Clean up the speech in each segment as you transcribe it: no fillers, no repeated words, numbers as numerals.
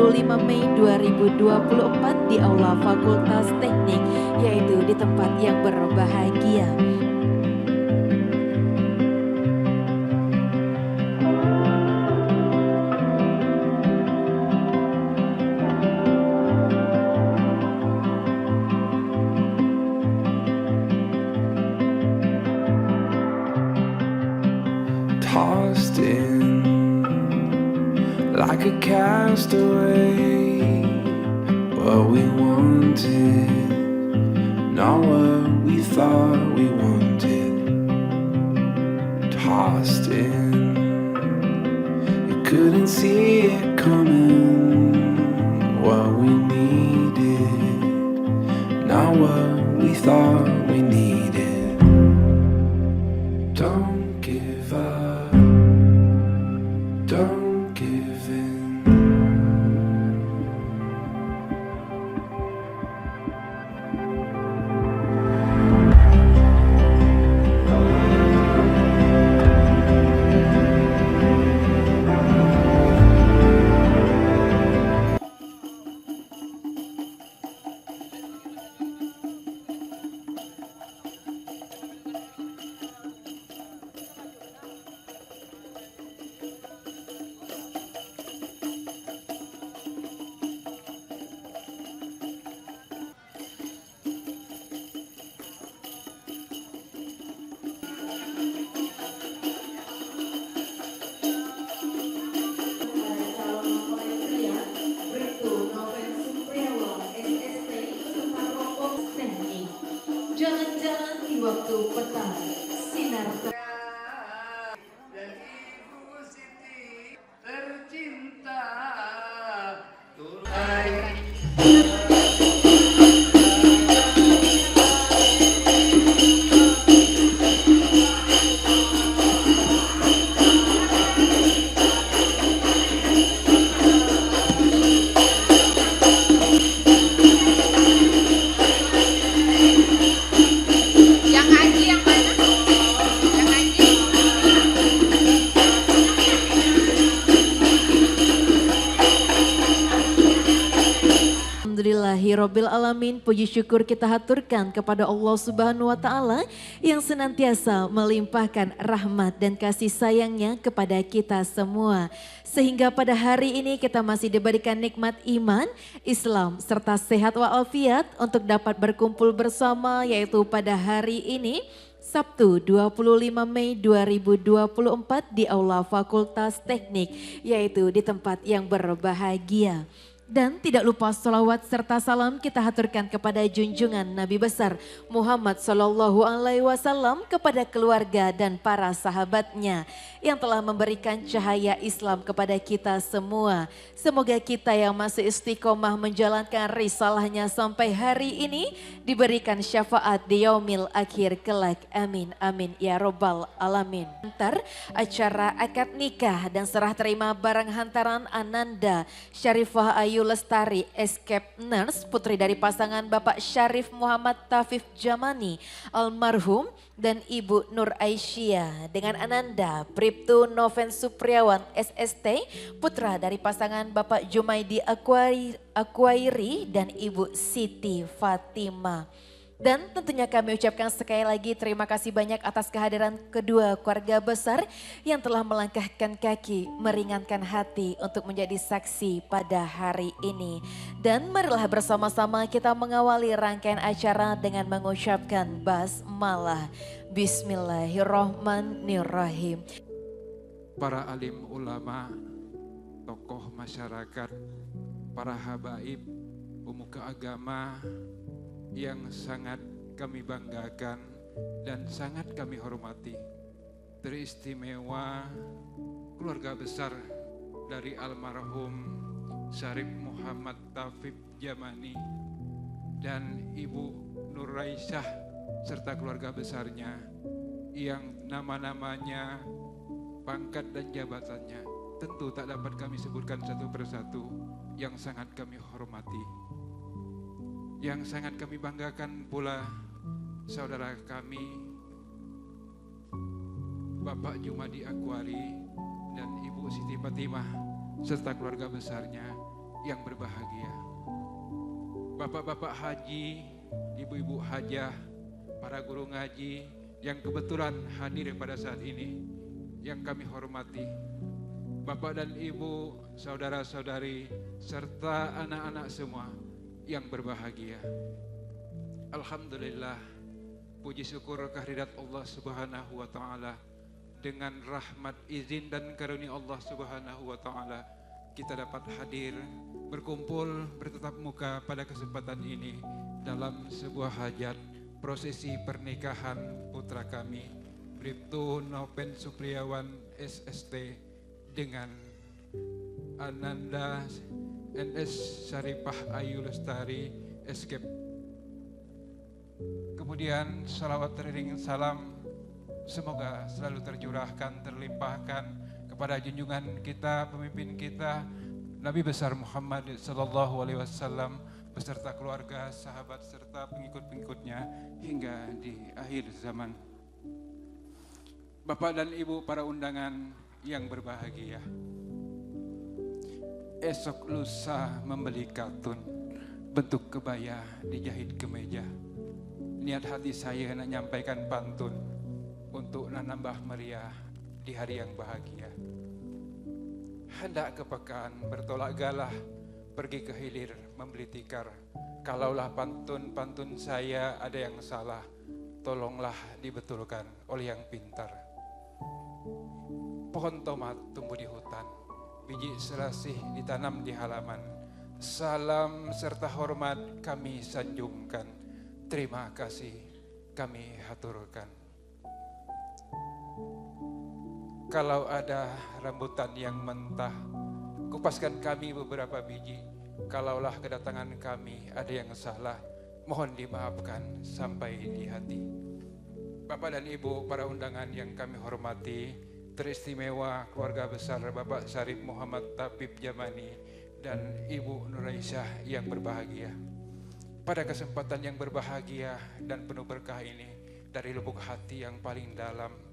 25 Mei 2024 di Aula Fakultas Teknik, yaitu di tempat yang berbahagia. Tossed in like a castaway, what we wanted, not what we thought we wanted. Tossed in, you couldn't see it coming, what we needed, not what we thought we needed. Don't give up, don't give in. Jalan-jalan di waktu petang, sinar dan Ibu Siti tercinta Turai. Alhamdulillahirabbil alamin, puji syukur kita haturkan kepada Allah Subhanahu wa taala yang senantiasa melimpahkan rahmat dan kasih sayangnya kepada kita semua. Sehingga pada hari ini kita masih diberikan nikmat iman, Islam serta sehat walafiat untuk dapat berkumpul bersama, yaitu pada hari ini Sabtu 25 Mei 2024 di Aula Fakultas Teknik, yaitu di tempat yang berbahagia. Dan tidak lupa salawat serta salam kita haturkan kepada junjungan Nabi besar Muhammad Sallallahu Alaihi Wasallam, kepada keluarga dan para sahabatnya yang telah memberikan cahaya Islam kepada kita semua. Semoga kita yang masih istiqomah menjalankan risalahnya sampai hari ini diberikan syafaat di yaumil akhir kelak. Amin, amin ya robbal alamin. Antar acara akad nikah dan serah terima barang hantaran Ananda Syarifah Ayu Lestari, Escape Nurse, putri dari pasangan Bapak Syarif Muhammad Tafif Jamani almarhum dan Ibu Nur Aisyah dengan Ananda Bribtu Noven Supriawan SST, putra dari pasangan Bapak Jumaidi Akwairi dan Ibu Siti Fatima. Dan tentunya kami ucapkan sekali lagi terima kasih banyak atas kehadiran kedua keluarga besar yang telah melangkahkan kaki, meringankan hati untuk menjadi saksi pada hari ini. Dan marilah bersama-sama kita mengawali rangkaian acara dengan mengucapkan basmalah. Bismillahirrahmanirrahim. Para alim ulama, tokoh masyarakat, para habaib, pemuka agama yang sangat kami banggakan dan sangat kami hormati. Teristimewa keluarga besar dari almarhum Syarif Muhammad Tafif Jamani dan Ibu Nur Aisyah serta keluarga besarnya yang nama-namanya, pangkat dan jabatannya tentu tak dapat kami sebutkan satu persatu, yang sangat kami hormati. Yang sangat kami banggakan pula saudara kami Bapak Jumadi Akwari dan Ibu Siti Fatimah serta keluarga besarnya yang berbahagia. Bapak-bapak haji, ibu-ibu hajah, para guru ngaji yang kebetulan hadir pada saat ini, yang kami hormati. Bapak dan ibu, saudara-saudari, serta anak-anak semua yang berbahagia. Alhamdulillah, puji syukur kehadirat Allah Subhanahu wa Ta'ala. Dengan rahmat, izin dan karunia Allah Subhanahu wa Ta'ala, kita dapat hadir, berkumpul, bertatap muka pada kesempatan ini dalam sebuah hajat prosesi pernikahan putra kami, Bribtu Nopen Supriyawan SST dengan Ananda NS Syarifah Ayu Lestari Escape. Kemudian salawat teriring salam semoga selalu tercurahkan, terlimpahkan kepada junjungan kita, pemimpin kita, Nabi besar Muhammad sallallahu alaihi wasallam beserta keluarga, sahabat serta pengikut-pengikutnya hingga di akhir zaman. Bapak dan Ibu para undangan yang berbahagia. Esok lusa membeli katun, bentuk kebaya dijahit kemeja. Niat hati saya nak nyampaikan pantun untuk nambah meriah di hari yang bahagia. Hendak kepekaan bertolak galah, pergi ke hilir membeli tikar. Kalaulah pantun-pantun saya ada yang salah, tolonglah dibetulkan oleh yang pintar. Pohon tomat tumbuh di hutan, biji selasih ditanam di halaman. Salam serta hormat kami sanjungkan, terima kasih kami haturkan. Kalau ada rambutan yang mentah, kupaskan kami beberapa biji. Kalaulah kedatangan kami ada yang salah, mohon dimaafkan sampai di hati. Bapak dan Ibu para undangan yang kami hormati, teristimewa keluarga besar Bapak Syarif Muhammad Tafib Jamani dan Ibu Nuraisyah yang berbahagia. Pada kesempatan yang berbahagia dan penuh berkah ini, dari lubuk hati yang paling dalam,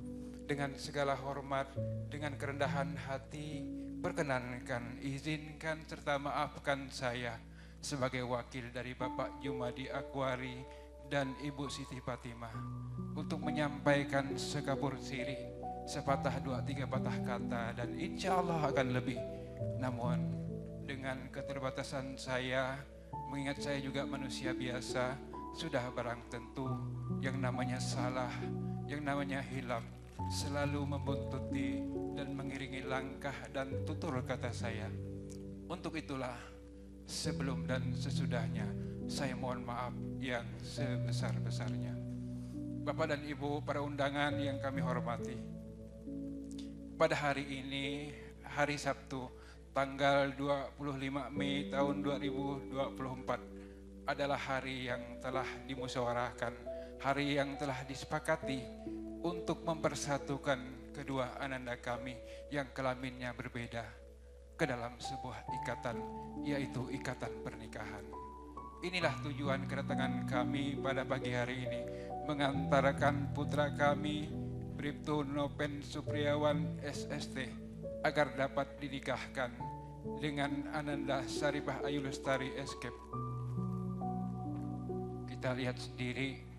dengan segala hormat, dengan kerendahan hati, perkenankan, izinkan serta maafkan saya sebagai wakil dari Bapak Jumadi Akwari dan Ibu Siti Fatimah untuk menyampaikan sekabur sirih, sepatah dua tiga patah kata dan insya Allah akan lebih. Namun dengan keterbatasan saya, mengingat saya juga manusia biasa, sudah barang tentu yang namanya salah, yang namanya hilaf selalu membuntuti dan mengiringi langkah dan tutur kata saya. Untuk itulah sebelum dan sesudahnya saya mohon maaf yang sebesar-besarnya. Bapak dan Ibu para undangan yang kami hormati, pada hari ini, hari Sabtu, tanggal 25 Mei tahun 2024 adalah hari yang telah dimusyawarahkan, hari yang telah disepakati untuk mempersatukan kedua ananda kami yang kelaminnya berbeda ke dalam sebuah ikatan, yaitu ikatan pernikahan. Inilah tujuan kedatangan kami pada pagi hari ini, mengantarkan putra kami Bribtu Nopen Supriyawan SST agar dapat dinikahkan dengan Ananda Syarifah Ayu Lestari Escape. Kita lihat sendiri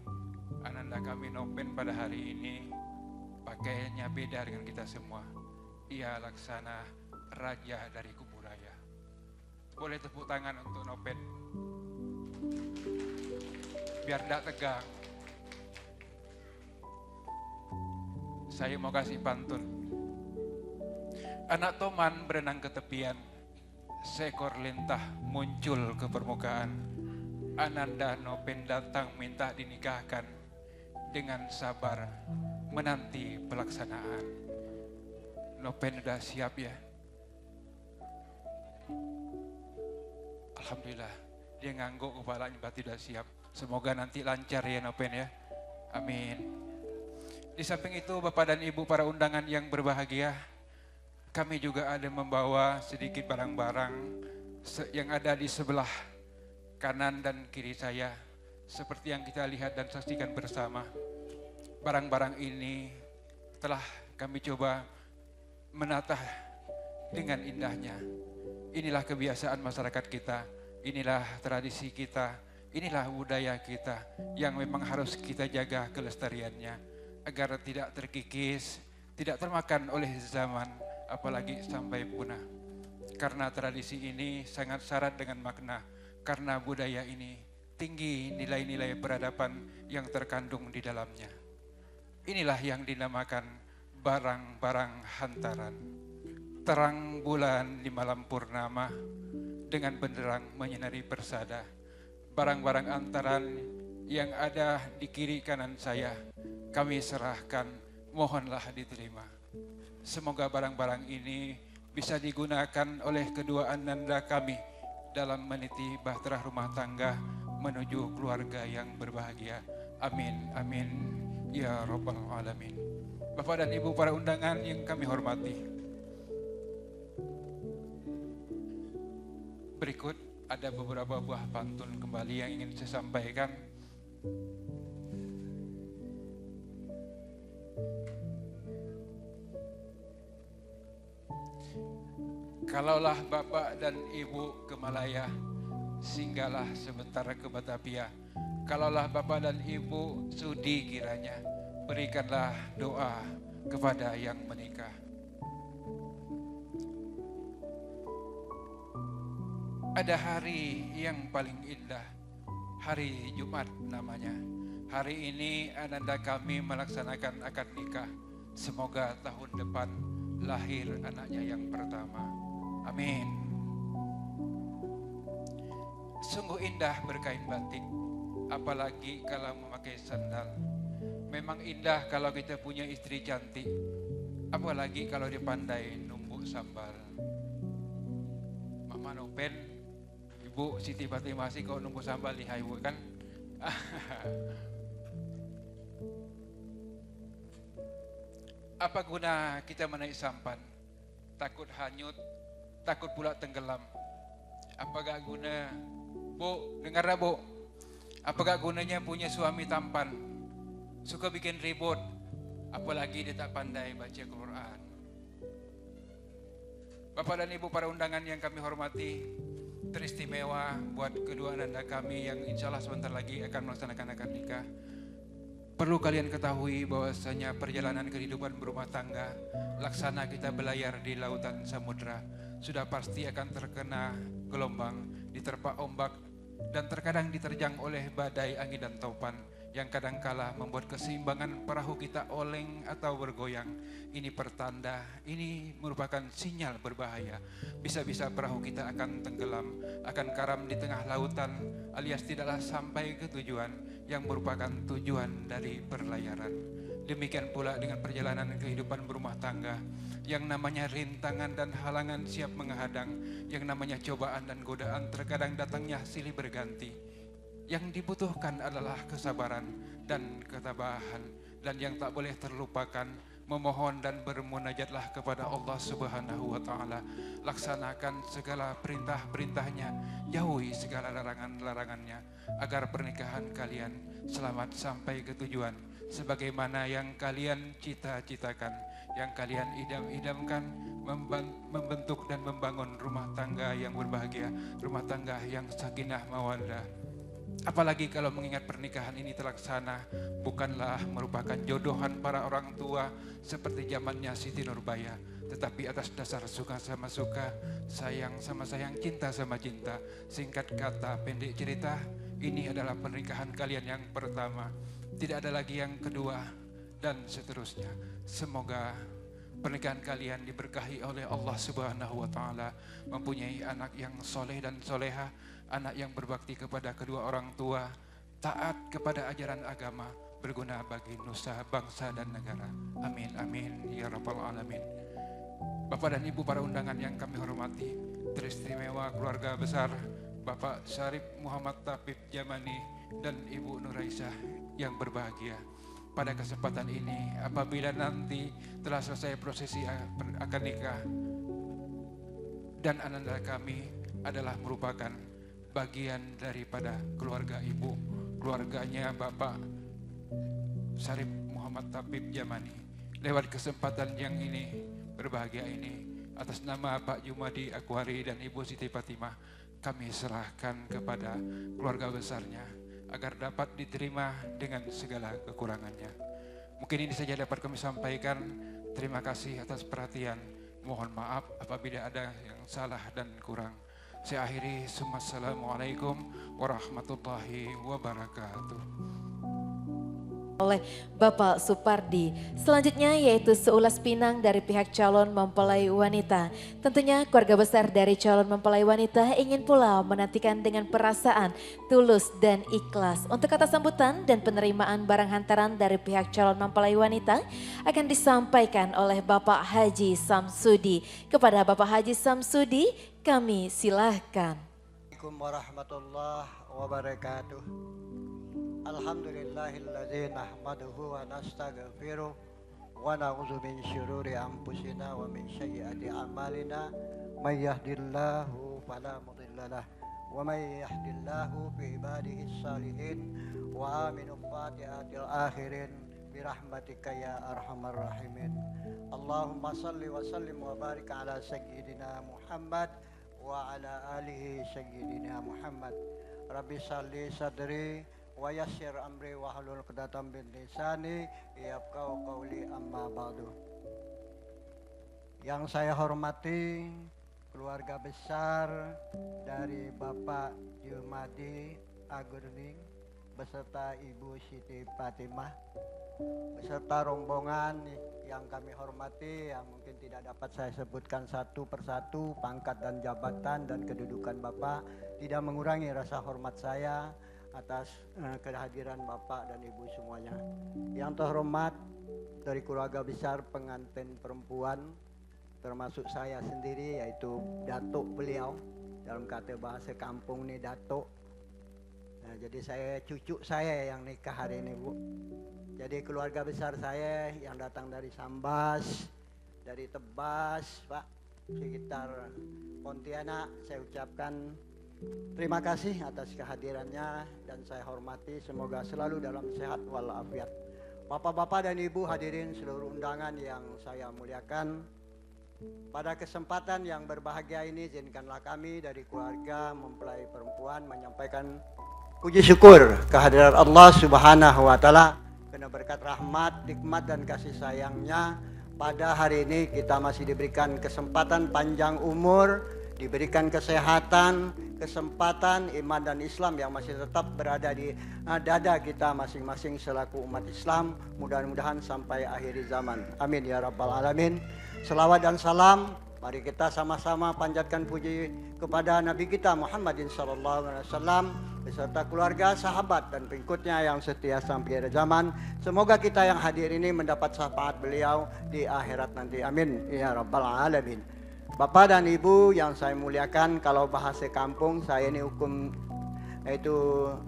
Ananda kami Nopen pada hari ini pakaiannya beda dengan kita semua. Ia laksana raja dari Kuburaya. Boleh tepuk tangan untuk Nopen. Biar tidak tegang. Saya mau kasih pantun. Anak toman berenang ke tepian, seekor lintah muncul ke permukaan. Ananda Nopen datang minta dinikahkan, dengan sabar menanti pelaksanaan. Nopen udah siap ya? Alhamdulillah, dia ngangguk kepalanya berarti udah siap. Semoga nanti lancar ya Nopen ya. Amin. Di samping itu Bapak dan Ibu para undangan yang berbahagia, kami juga ada membawa sedikit barang-barang yang ada di sebelah kanan dan kiri saya. Seperti yang kita lihat dan saksikan bersama. Barang-barang ini telah kami coba menata dengan indahnya. Inilah kebiasaan masyarakat kita, inilah tradisi kita, inilah budaya kita yang memang harus kita jaga kelestariannya agar tidak terkikis, tidak termakan oleh zaman, apalagi sampai punah. Karena tradisi ini sangat syarat dengan makna, karena budaya ini tinggi nilai-nilai peradaban yang terkandung di dalamnya. Inilah yang dinamakan barang-barang hantaran. Terang bulan di malam purnama dengan benderang menyinari persada. Barang-barang antaran yang ada di kiri kanan saya, kami serahkan, mohonlah diterima. Semoga barang-barang ini bisa digunakan oleh kedua ananda kami dalam meniti bahtera rumah tangga menuju keluarga yang berbahagia. Amin, amin, ya Rabbal Alamin. Bapak dan Ibu para undangan yang kami hormati, berikut ada beberapa buah pantun kembali yang ingin saya sampaikan. Kalaulah Bapak dan Ibu ke Malaya, singgahlah sebentar ke Batavia. Kalaulah Bapak dan Ibu sudi kiranya, berikanlah doa kepada yang menikah. Ada hari yang paling indah, hari Jumat namanya. Hari ini ananda kami melaksanakan akad nikah. Semoga tahun depan lahir anaknya yang pertama. Amin. Sungguh indah berkain batik, apalagi kalau memakai sandal. Memang indah kalau kita punya istri cantik, apalagi kalau dia pandai numbuk sambal. Mama Nopen, Ibu Siti Fatimah sih kau numbuk sambal di highway kan? Apa guna kita menaik sampan? Takut hanyut, takut pula tenggelam. Apakah guna, Bu, dengarlah Bu, apakah gunanya punya suami tampan, suka bikin ribut, apalagi dia tak pandai baca Quran. Bapak dan Ibu para undangan yang kami hormati, teristimewa buat kedua ananda kami yang insya Allah sebentar lagi akan melaksanakan akad nikah. Perlu kalian ketahui bahwasanya perjalanan kehidupan berumah tangga, laksana kita belayar di lautan samudra, sudah pasti akan terkena gelombang, diterpa ombak, dan terkadang diterjang oleh badai angin dan topan yang kadangkala membuat keseimbangan perahu kita oleng atau bergoyang. Ini pertanda, ini merupakan sinyal berbahaya. Bisa-bisa perahu kita akan tenggelam, akan karam di tengah lautan, alias tidaklah sampai ke tujuan yang merupakan tujuan dari perlayaran. Demikian pula dengan perjalanan kehidupan berumah tangga, yang namanya rintangan dan halangan siap menghadang, yang namanya cobaan dan godaan terkadang datangnya silih berganti. Yang dibutuhkan adalah kesabaran dan ketabahan, dan yang tak boleh terlupakan, memohon dan bermunajatlah kepada Allah Subhanahu wa Ta'ala. Laksanakan segala perintah-perintahnya, jauhi segala larangan-larangannya, agar pernikahan kalian selamat sampai ke tujuan, sebagaimana yang kalian cita-citakan, yang kalian idam-idamkan, membentuk dan membangun rumah tangga yang berbahagia, rumah tangga yang sakinah mawaddah. Apalagi kalau mengingat pernikahan ini terlaksana bukanlah merupakan jodohan para orang tua seperti zamannya Siti Nurbaya, tetapi atas dasar suka sama suka, sayang sama sayang, cinta sama cinta. Singkat kata, pendek cerita, ini adalah pernikahan kalian yang pertama. Tidak ada lagi yang kedua dan seterusnya. Semoga pernikahan kalian diberkahi oleh Allah Subhanahu wa Ta'ala, mempunyai anak yang soleh dan soleha, anak yang berbakti kepada kedua orang tua, taat kepada ajaran agama, berguna bagi nusa, bangsa dan negara. Amin, amin, ya Rabbal Alamin. Bapak dan Ibu para undangan yang kami hormati, teristimewa keluarga besar Bapak Syarif Muhammad Tabib Jamani dan Ibu Nuraisyah yang berbahagia. Pada kesempatan ini, apabila nanti telah selesai prosesi akad nikah dan ananda kami adalah merupakan bagian daripada keluarga ibu, keluarganya Bapak Syarif Muhammad Tabib Jamani. Lewat kesempatan yang ini, berbahagia ini, Atas nama Pak Jumadi Akwari dan Ibu Siti Fatimah, kami serahkan kepada keluarga besarnya agar dapat diterima dengan segala kekurangannya. Mungkin ini saja dapat kami sampaikan. Terima kasih atas perhatian. Mohon maaf apabila ada yang salah dan kurang. Saya akhiri. Assalamualaikum warahmatullahi wabarakatuh. Oleh Bapak Supardi. Selanjutnya yaitu seulas pinang dari pihak calon mempelai wanita. Tentunya keluarga besar dari calon mempelai wanita ingin pula menantikan dengan perasaan tulus dan ikhlas. Untuk kata sambutan dan penerimaan barang hantaran dari pihak calon mempelai wanita akan disampaikan oleh Bapak Haji Samsudi. Kepada Bapak Haji Samsudi kami silahkan. Assalamualaikum warahmatullahi wabarakatuh. Alhamdulillahilladzi nahmaduhu wa nastaghfiruh wa na'udzu min syururi anfusina wa min sayyiati a'malina may yahdihillahu fala mudhillalah wa may yahdihillahu fi ibadihi shalihin wa aminu fatihatil akhirin bi rahmatika ya arhamar rahimin. Allahumma shalli wa sallim wa barik ala sayyidina Muhammad wa ala alihi sayyidina Muhammad. Rabbi shalli sadri wa yassir amri wa halul 'uqdatam min lisani yafqahu qawli amma ba'du. Yang saya hormati keluarga besar dari Bapak Jumadi Agurning beserta Ibu Siti Fatimah beserta rombongan yang kami hormati, yang mungkin tidak dapat saya sebutkan satu persatu pangkat dan jabatan dan kedudukan Bapak, tidak mengurangi rasa hormat saya atas kehadiran Bapak dan Ibu semuanya. Yang terhormat dari keluarga besar pengantin perempuan, termasuk saya sendiri, yaitu datuk beliau, dalam kata bahasa kampung nih datuk. Nah, jadi saya cucu saya yang nikah hari ini, Bu. Jadi keluarga besar saya yang datang dari Sambas, dari Tebas, Pak, sekitar Pontianak, saya ucapkan terima kasih atas kehadirannya dan saya hormati, semoga selalu dalam sehat walafiat. Bapak-bapak dan ibu hadirin seluruh undangan yang saya muliakan, pada kesempatan yang berbahagia ini izinkanlah kami dari keluarga mempelai perempuan menyampaikan puji syukur kehadirat Allah Subhanahu wa taala karena berkat rahmat, nikmat dan kasih sayangnya pada hari ini kita masih diberikan kesempatan panjang umur, diberikan kesehatan, kesempatan iman dan Islam yang masih tetap berada di dada kita masing-masing selaku umat Islam, mudah-mudahan sampai akhir zaman. Amin ya rabbal alamin. Selawat dan salam mari kita sama-sama panjatkan puji kepada Nabi kita Muhammadin sallallahu alaihi wasallam beserta keluarga, sahabat dan pengikutnya yang setia sampai akhir zaman. Semoga kita yang hadir ini mendapat syafaat beliau di akhirat nanti. Amin ya rabbal alamin. Bapak dan Ibu yang saya muliakan, kalau bahasa kampung saya ini hukum yaitu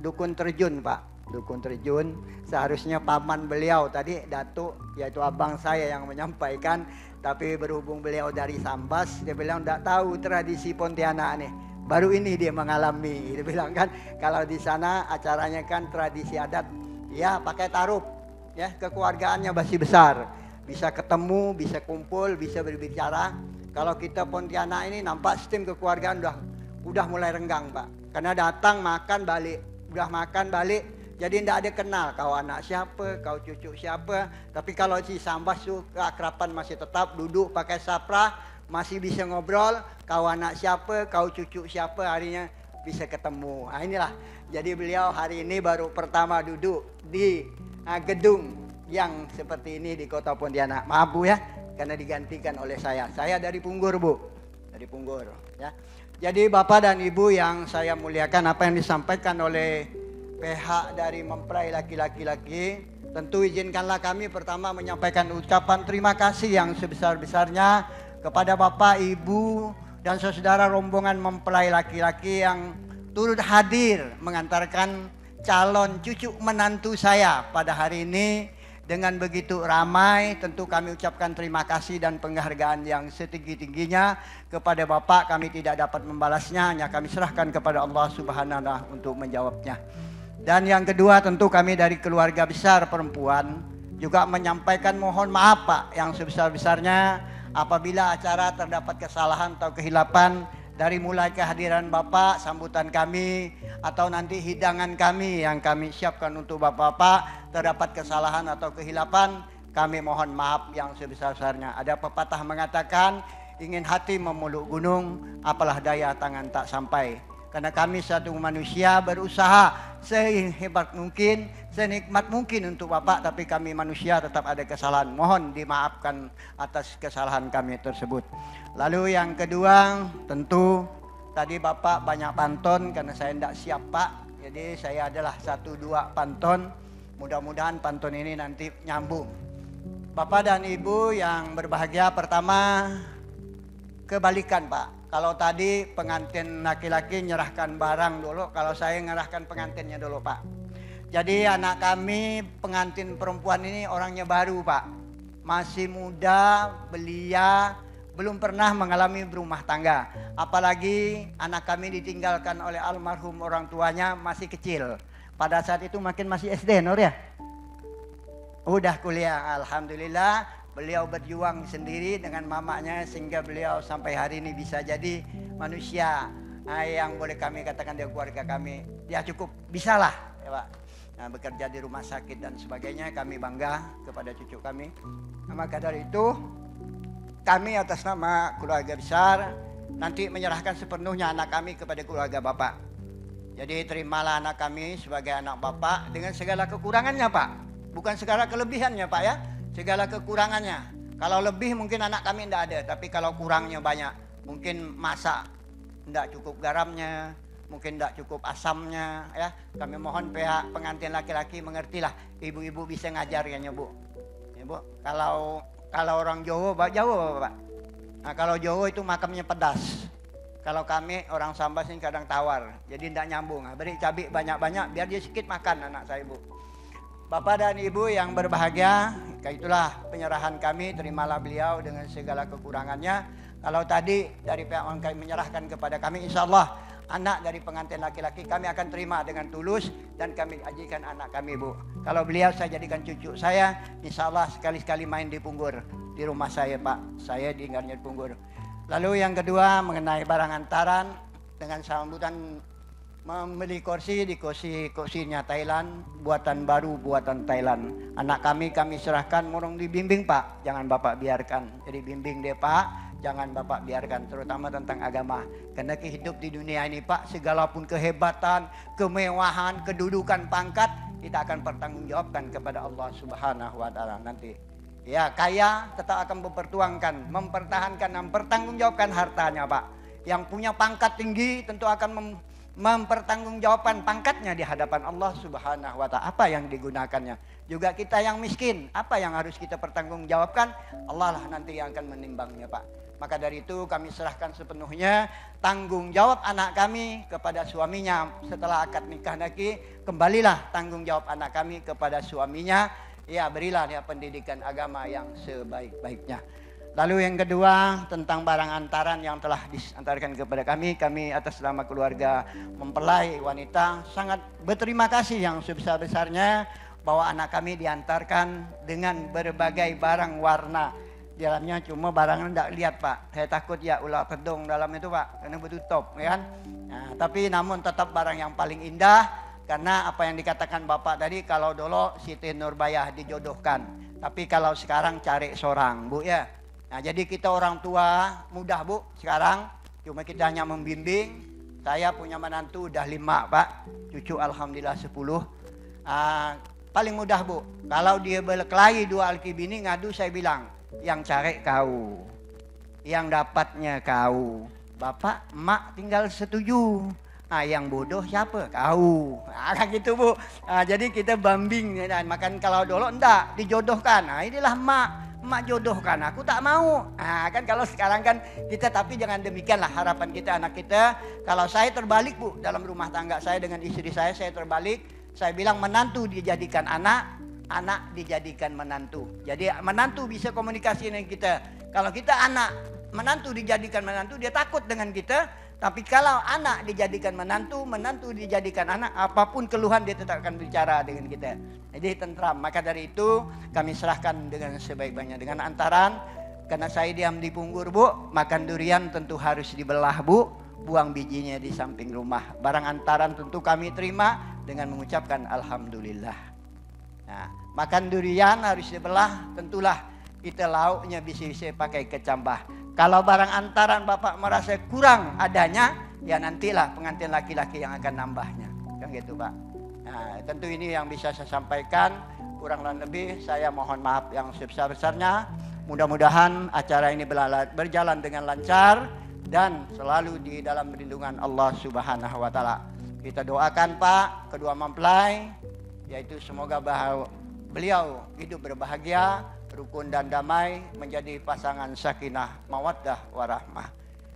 dukun terjun, Pak. Dukun terjun, seharusnya paman beliau tadi datuk, yaitu abang saya yang menyampaikan, tapi berhubung beliau dari Sambas, dia bilang tidak tahu tradisi Pontianak nih. Baru ini dia mengalami, dia bilang kan kalau di sana acaranya kan tradisi adat, ya pakai tarup, ya kekeluargaannya masih besar, bisa ketemu, bisa kumpul, bisa berbicara. Kalau kita Pontianak ini nampak sistem kekeluargaan udah mulai renggang, Pak. Karena datang makan balik, udah makan balik, jadi tidak ada kenal kau anak siapa, kau cucu siapa. Tapi kalau si Sambas tuh keakraban masih tetap, duduk pakai saprah, masih bisa ngobrol, kau anak siapa, kau cucu siapa, harinya bisa ketemu. Nah, inilah. Jadi beliau hari ini baru pertama duduk di gedung yang seperti ini di Kota Pontianak. Maaf Bu ya, karena digantikan oleh saya. Saya dari Punggur, Bu. Dari Punggur, ya. Jadi Bapak dan Ibu yang saya muliakan, apa yang disampaikan oleh pihak dari mempelai laki-laki, tentu izinkanlah kami pertama menyampaikan ucapan terima kasih yang sebesar-besarnya kepada Bapak, Ibu, dan saudara rombongan mempelai laki-laki yang turut hadir mengantarkan calon cucu menantu saya pada hari ini. Dengan begitu ramai, tentu kami ucapkan terima kasih dan penghargaan yang setinggi-tingginya kepada Bapak. Kami tidak dapat membalasnya, hanya kami serahkan kepada Allah Subhanahu wa Ta'ala untuk menjawabnya. Dan yang kedua, tentu kami dari keluarga besar perempuan juga menyampaikan mohon maaf Pak yang sebesar-besarnya apabila acara terdapat kesalahan atau kehilapan, dari mulai kehadiran Bapak, sambutan kami, atau nanti hidangan kami yang kami siapkan untuk Bapak-Bapak, terdapat kesalahan atau kehilapan, kami mohon maaf yang sebesar-besarnya. Ada pepatah mengatakan, ingin hati memeluk gunung, apalah daya tangan tak sampai. Karena kami satu manusia berusaha sehebat mungkin, senikmat mungkin untuk Bapak, tapi kami manusia tetap ada kesalahan. Mohon dimaafkan atas kesalahan kami tersebut. Lalu yang kedua, tentu tadi Bapak banyak pantun karena saya tidak siap Pak. Jadi saya adalah 1-2 pantun. Mudah-mudahan pantun ini nanti nyambung. Bapak dan Ibu yang berbahagia, pertama kebalikan Pak. Kalau tadi pengantin laki-laki nyerahkan barang dulu, kalau saya nyerahkan pengantinnya dulu Pak. Jadi anak kami pengantin perempuan ini orangnya baru Pak. Masih muda, belia, belum pernah mengalami berumah tangga. Apalagi anak kami ditinggalkan oleh almarhum orang tuanya masih kecil. Pada saat itu makin masih SD Nur ya? Udah kuliah, alhamdulillah. Beliau berjuang sendiri dengan mamanya sehingga beliau sampai hari ini bisa jadi manusia yang boleh kami katakan dari keluarga kami. Ya cukup bisalah ya Pak. Nah, bekerja di rumah sakit dan sebagainya, kami bangga kepada cucu kami. Nah, maka dari itu kami atas nama keluarga besar nanti menyerahkan sepenuhnya anak kami kepada keluarga Bapak. Jadi terimalah anak kami sebagai anak Bapak dengan segala kekurangannya Pak. Bukan segala kelebihannya Pak ya. Segala kekurangannya. Kalau lebih mungkin anak kami tidak ada, tapi kalau kurangnya banyak, mungkin masak tidak cukup garamnya, mungkin tidak cukup asamnya, ya. Kami mohon pihak pengantin laki-laki mengertilah. Ibu-ibu bisa ngajarnya Bu. Ya, Bu. Kalau orang Jawa, Pak. Nah, kalau Jawa itu makamnya pedas. Kalau kami orang Sambas ini kadang tawar, jadi tidak nyambung. Nah, beri cabai banyak-banyak biar dia sedikit makan anak saya Bu. Bapak dan Ibu yang berbahagia, itulah penyerahan kami, terimalah beliau dengan segala kekurangannya. Kalau tadi dari pihak orang kami menyerahkan kepada kami, insya Allah anak dari pengantin laki-laki kami akan terima dengan tulus dan kami ajikan anak kami Bu. Kalau beliau saya jadikan cucu saya, insya Allah sekali-sekali main di Punggur, di rumah saya Pak, saya diingatnya di Punggur. Lalu yang kedua mengenai barang antaran dengan sambutan membeli kursi di kursinya Thailand, buatan baru buatan Thailand. Anak kami serahkan, mohon dibimbing Pak, jangan Bapak biarkan. Jadi bimbing deh Pak, jangan Bapak biarkan, terutama tentang agama. Karena hidup di dunia ini Pak, segalapun kehebatan, kemewahan, kedudukan, pangkat, kita akan pertanggungjawabkan kepada Allah Subhanahu wa Ta'ala nanti. Ya, kaya tetap akan memperjuangkan, mempertahankan dan mempertanggungjawabkan hartanya Pak. Yang punya pangkat tinggi tentu akan mempertanggungjawabkan pangkatnya di hadapan Allah Subhanahu wa Ta'ala. Apa yang digunakannya? Juga kita yang miskin, apa yang harus kita pertanggungjawabkan? Allah lah nanti yang akan menimbangnya Pak. Maka dari itu kami serahkan sepenuhnya tanggung jawab anak kami kepada suaminya. Setelah akad nikah nanti, kembalilah tanggung jawab anak kami kepada suaminya. Ya, berilah dia pendidikan agama yang sebaik-baiknya. Lalu yang kedua tentang barang antaran yang telah diantarkan kepada kami atas nama keluarga mempelai wanita sangat berterima kasih yang sebesar-besarnya bahwa anak kami diantarkan dengan berbagai barang warna. Dalamnya cuma barangnya tidak lihat Pak. Saya takut ya ular pedung dalam itu Pak, karena bertutup ya kan. Nah, tapi namun tetap barang yang paling indah karena apa yang dikatakan Bapak tadi, kalau dulu Siti Nurbayah dijodohkan, tapi kalau sekarang cari seorang Bu ya. Nah, jadi kita orang tua mudah Bu sekarang, cuma kita hanya membimbing. Saya punya menantu udah 5 Pak, cucu alhamdulillah 10. Paling mudah Bu, kalau dia berkelahi 2 laki bini ngadu, saya bilang yang cari kau, yang dapatnya kau, bapak emak tinggal setuju. Yang bodoh siapa? Kau. Kan gitu Bu. Jadi kita bambing ya, makan kalau dulu enggak dijodohkan. Inilah emak jodohkan, aku tak mau. Kan kalau sekarang kan kita, tapi jangan demikianlah harapan kita anak kita. Kalau saya terbalik Bu, dalam rumah tangga saya dengan istri saya terbalik. Saya bilang menantu dijadikan anak, anak dijadikan menantu. Jadi menantu bisa komunikasi dengan kita. Kalau kita anak, menantu dijadikan menantu, dia takut dengan kita. Tapi kalau anak dijadikan menantu, menantu dijadikan anak, apapun keluhan dia tetap akan bicara dengan kita. Jadi tentram. Maka dari itu kami serahkan dengan sebaik-baiknya dengan antaran Karena saya diam di Punggur, Bu, makan durian tentu harus dibelah, Bu, buang bijinya di samping rumah. Barang antaran tentu kami terima dengan mengucapkan alhamdulillah. Nah, makan durian harus dibelah, tentulah itu lauknya bisa pakai kecambah. Kalau barang antaran Bapak merasa kurang adanya, ya nantilah pengantin laki-laki yang akan nambahnya. Kan gitu, Pak. Nah, tentu ini yang bisa saya sampaikan. Kurang lebih saya mohon maaf yang sebesar-besarnya. Mudah-mudahan acara ini berjalan dengan lancar dan selalu di dalam perlindungan Allah Subhanahu wa taala. Kita doakan Pak, kedua mempelai, yaitu semoga beliau hidup berbahagia, rukun dan damai, menjadi pasangan sakinah, mawaddah, warahmah.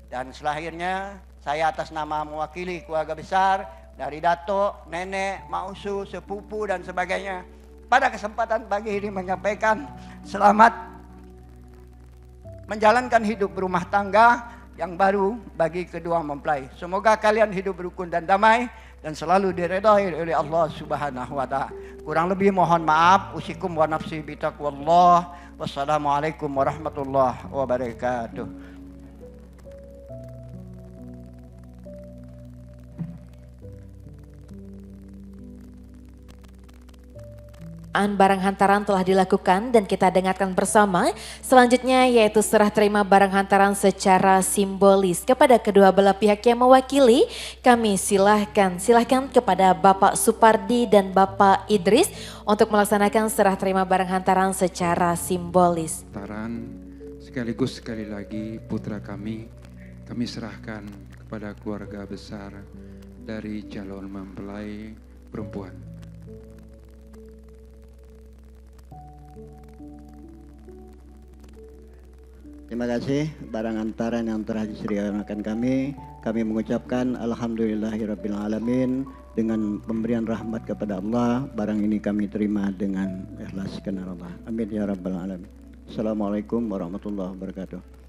Dan selahirnya saya atas nama mewakili keluarga besar dari datuk, nenek, mausu, sepupu dan sebagainya, pada kesempatan pagi ini menyampaikan selamat menjalankan hidup berumah tangga yang baru bagi kedua mempelai. Semoga kalian hidup rukun dan damai dan selalu diridhai oleh Allah Subhanahu wa taala. Kurang lebih mohon maaf. Usikum wa nafsi bitaqwallah. Wassalamualaikum warahmatullahi wabarakatuh. Barang hantaran telah dilakukan dan kita dengarkan bersama. Selanjutnya yaitu serah terima barang hantaran secara simbolis kepada kedua belah pihak yang mewakili. Kami silahkan kepada Bapak Supardi dan Bapak Idris untuk melaksanakan serah terima barang hantaran secara simbolis. Hantaran sekaligus sekali lagi putra kami serahkan kepada keluarga besar dari calon mempelai perempuan. Terima kasih barang antaran yang telah disediakan kami mengucapkan alhamdulillahirabbil alamin dengan pemberian rahmat kepada Allah. Barang ini kami terima dengan ikhlas karena Allah. Amin ya rabbal alamin. Assalamualaikum warahmatullahi wabarakatuh.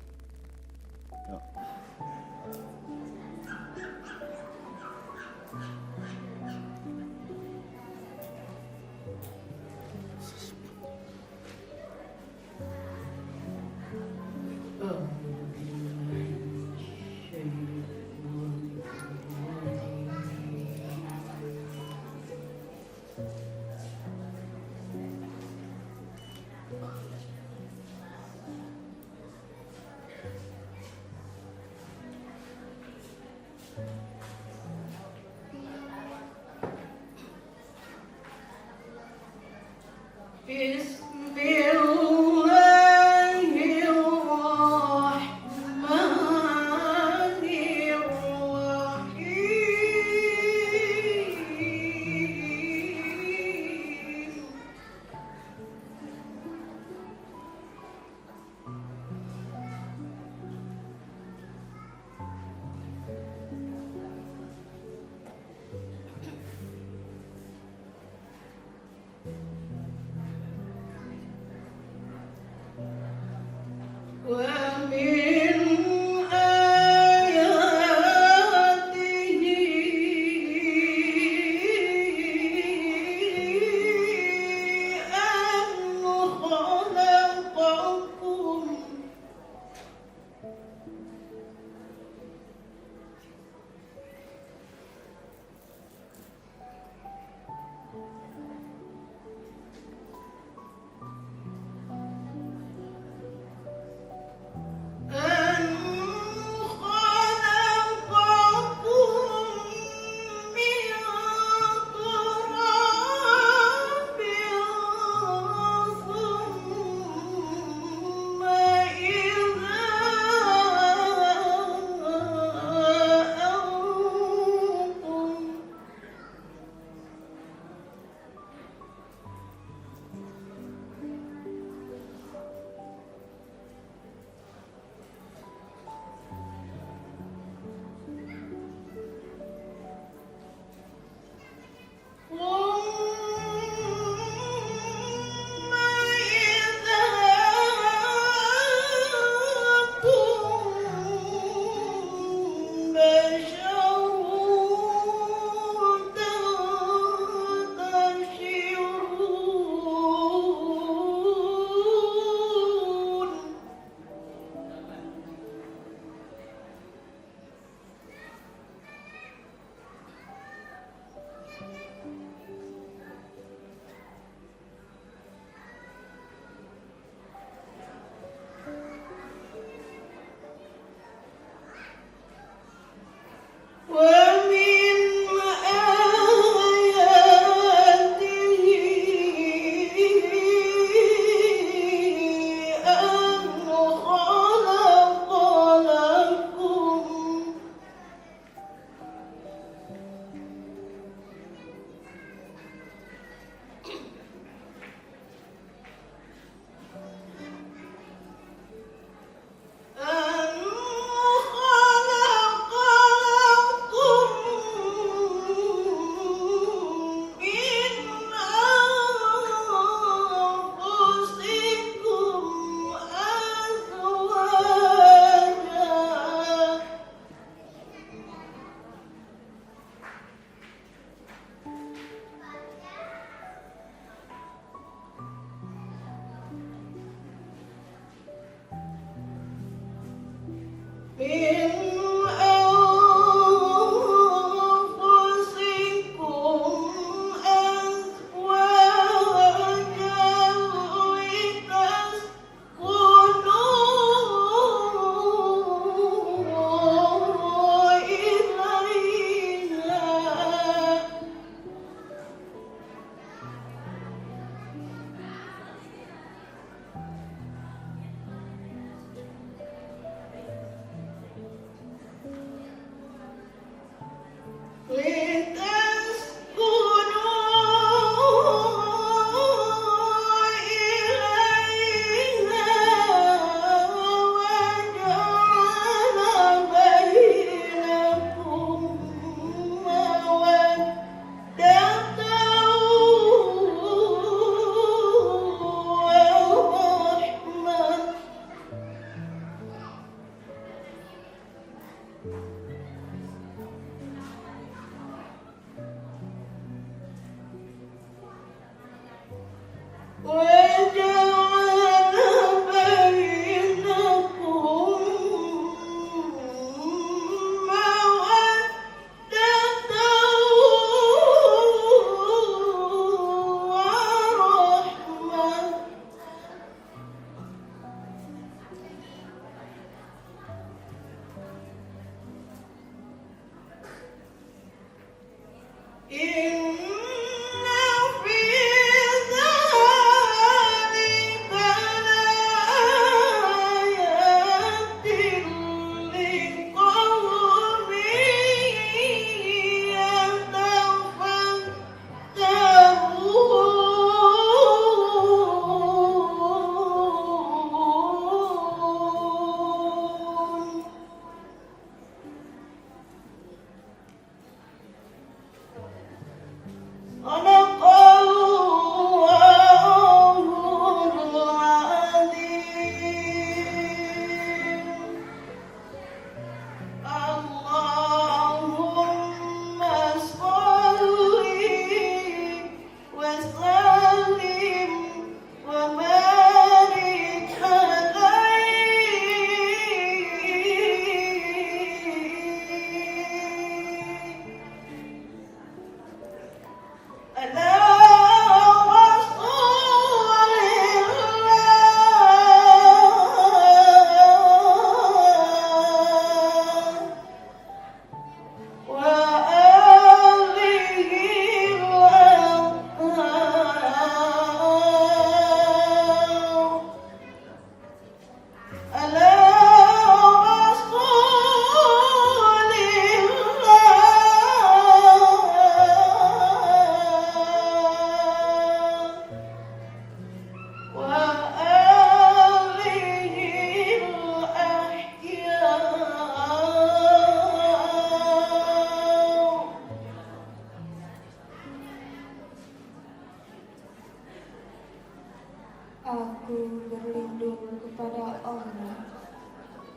Aku berlindung kepada Allah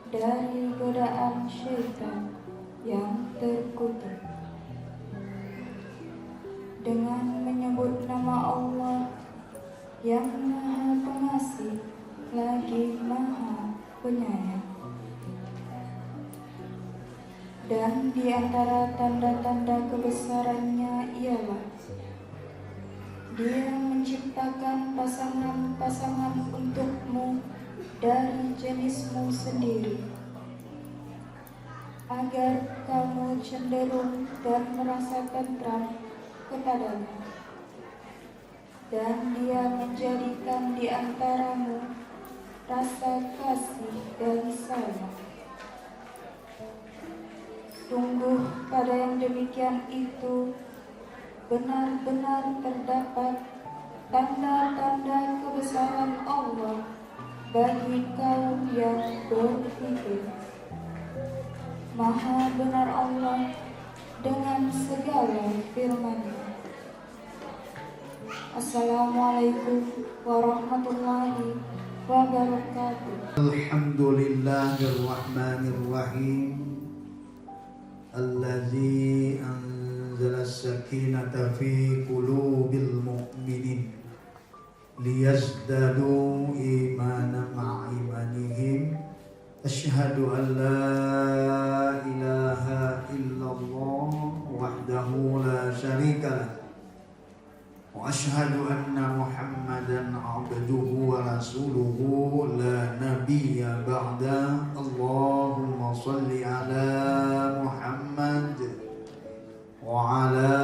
dari godaan syaitan yang terkutuk. Dengan menyebut nama Allah yang Maha Pengasih lagi Maha Penyayang. Dan di antara tanda-tanda kebesarannya ialah Dia menciptakan pasangan-pasangan untukmu dari jenismu sendiri, agar kamu cenderung dan merasa tentram kepadanya. Dan Dia menjadikan di antaramu rasa kasih dan sayang. Sungguh pada yang demikian itu benar-benar terdapat tanda-tanda kebesaran Allah bagi kaum yang berpikir. Maha benar Allah dengan segala firman-Nya. Assalamualaikum warahmatullahi wabarakatuh. Alhamdulillahirrahmanirrahim. Allazi anzala as-sakinata fi qulubil mu'minin liyazdadu imanan ma'a imanihim Asyhadu an la ilaha illallah wahdahu la syarika lah. Wa asyhadu anna Muhammadan abduhu wa rasuluhu la nabiyya ba'da. Allahumma salli ala Muhammad wa ala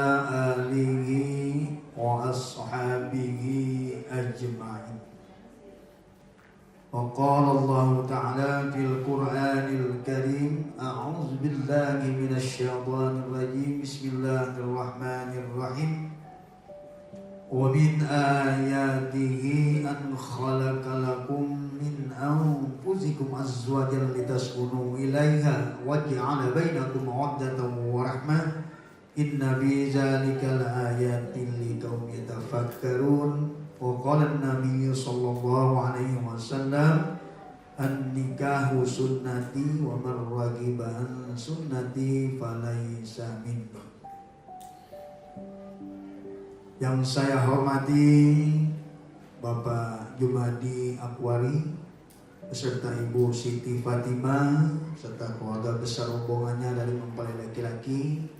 alihi wa ashabihi ajma'in. Wa qala Allah ta'ala fil Qur'anil Karim, a'udzu billahi minasy syaithanir rajim. Bismillahirrahmanirrahim. Wa min ayatihi an khalaqa lakum min anfusikum azwajan litaskunu ilaiha wa ja'ala bainakum mawaddatan wa rahmah. Inna fi dzalika laayatin liqaumin yatafakkarun. Wa qala an-nabiy sallallahu alaihi wasallam, an-nikahu sunnati wa man raghiba an sunnati falaysa minni. Yang saya hormati Bapak Jumadi Akwari beserta Ibu Siti Fatimah serta keluarga besar rombongannya dari mempelai laki-laki.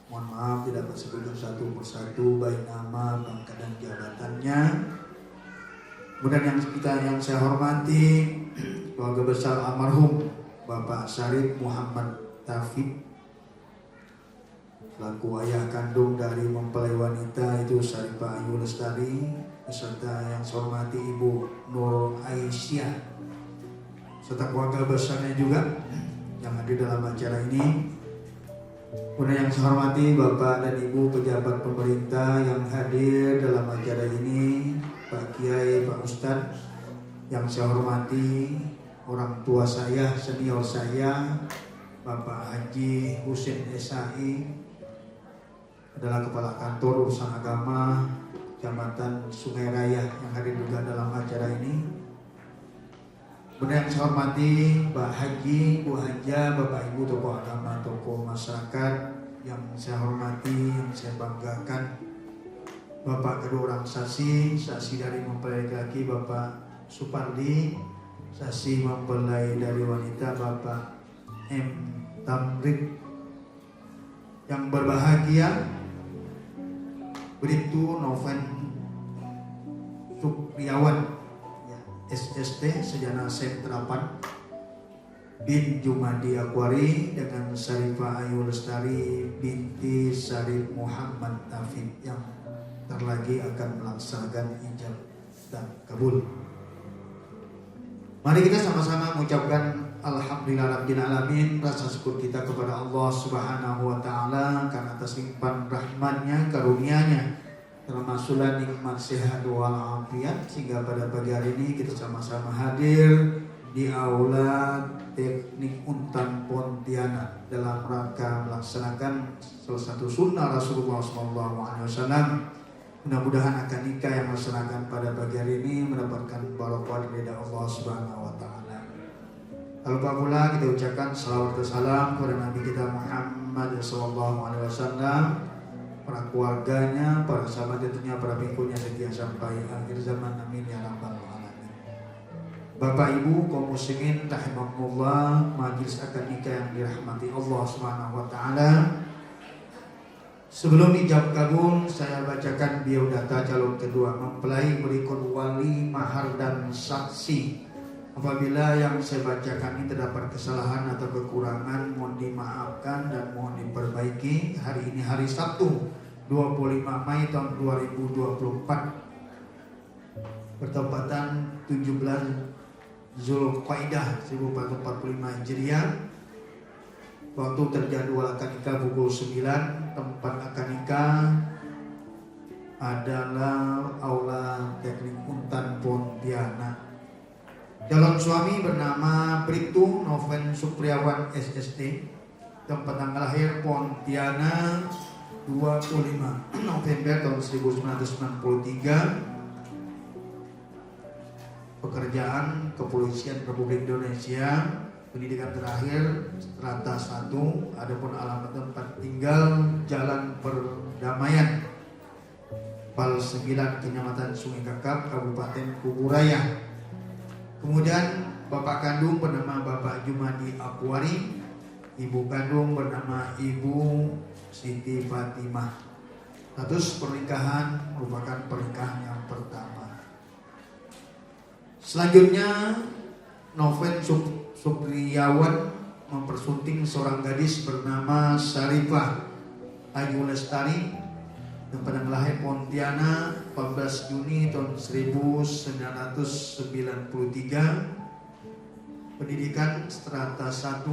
Mohon maaf tidak bersebut satu persatu baik nama, pangkat dan jabatannya. Kemudian yang saya hormati keluarga besar almarhum Bapak Syarif Muhammad Taufik selaku ayah kandung dari mempelai wanita itu Syarifah Ayu Lestari, beserta yang saya hormati Ibu Nur Aisyah serta keluarga besarnya juga yang hadir dalam acara ini. Kemudian yang saya hormati Bapak dan Ibu pejabat pemerintah yang hadir dalam acara ini, Pak Kiai, Pak Ustadz. Yang saya hormati orang tua saya, senior saya, Bapak Haji Husin Esai, adalah Kepala Kantor Urusan Agama Kecamatan Sungai Raya yang hadir juga dalam acara ini. Kemudian yang saya hormati Mbak Haji, Bu Haja, Bapak Ibu tokoh agama, tokoh masyarakat yang saya hormati, yang saya banggakan, Bapak kedua orang saksi dari mempelai laki-laki Bapak Supardi, saksi mempelai dari wanita Bapak M. Tamrid. Yang berbahagia Bribtu Noven Supriawan SST Sejana Sentrapan bin Jumadi Akwari dengan Syarifah Ayu Lestari binti Syarif Muhammad Taufik yang terlagi akan melaksanakan ijab dan kabul. Mari kita sama-sama mengucapkan Alhamdulillahirabbil alamin, rasa syukur kita kepada Allah Subhanahu wa taala karena atas limpahan rahmat-Nya, karunia-Nya, termasuk nikmat sehat walafiat, sehingga pada pagi hari ini kita sama-sama hadir di aula teknik Untan Pontianak dalam rangka melaksanakan salah satu sunnah Rasulullah SAW. Mudah-mudahan akan nikah yang melaksanakan pada pagi hari ini mendapatkan barokah dari Allah Subhanahu wa taala. Tak lupa pula kita ucapkan salawat dan salam kepada Nabi kita Muhammad SAW, para keluarganya, para sahabat tentunya, para pengikutnya setia sampai akhir zaman. Amin ya rabbal alamin. Bapak Ibu kaum muslimin rahimakumullah, majelis akad nikah yang dirahmati Allah Subhanahu wa taala. Sebelum ijab kabul, saya bacakan biodata calon kedua mempelai berikut wali, mahar dan saksi. Apabila yang saya bacakan ini terdapat kesalahan atau kekurangan, mohon dimaafkan dan mohon diperbaiki. Hari ini hari Sabtu 25 Mei tahun 2024 bertepatan 17 Zulqaidah 1445 Hijriah. Waktu terjadwal akad nikah pukul 9. Tempat akad nikah adalah aula teknik Untan Pontianak. Calon suami bernama Bribtu Noven Supriawan SST. Tempat tanggal lahir Pontianak 25 November tahun 1993. Pekerjaan Kepolisian Republik Indonesia. Pendidikan terakhir strata 1. Adapun alamat tempat tinggal Jalan Perdamaian Pal 9, Kecamatan Sungai Kakap, Kabupaten Kuburaya. Kemudian bapak kandung bernama Bapak Jumadi Jumadi Akwari. Ibu kandung bernama Ibu Siti Fatimah. Status pernikahan merupakan pernikahan yang pertama. Selanjutnya Noven Supriyawan mempersunting seorang gadis bernama Syarifah Ayu Lestari yang pada lahir Pontianak 14 Juni tahun 1993. Pendidikan strata 1,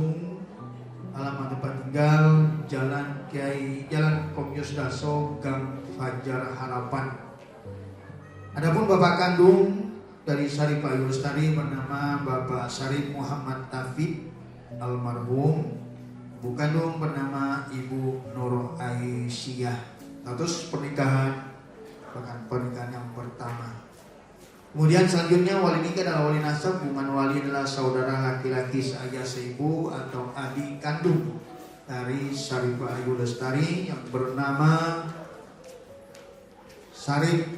alamat tempat tinggal Jalan Komius Daso, Gang Fajar Harapan. Adapun bapak kandung dari Syarifah Ayu Lestari bernama Bapak Syarif Muhammad Taufik almarhum. Ibu kandung bernama Ibu Nur Aisyah. Status pernikahan bahkan pernikahan yang pertama. Kemudian selanjutnya wali nikah adalah wali nasab. Hubungan wali adalah saudara laki-laki seayah seibu atau adik kandung dari Syarifah Ayu Lestari yang bernama Syarif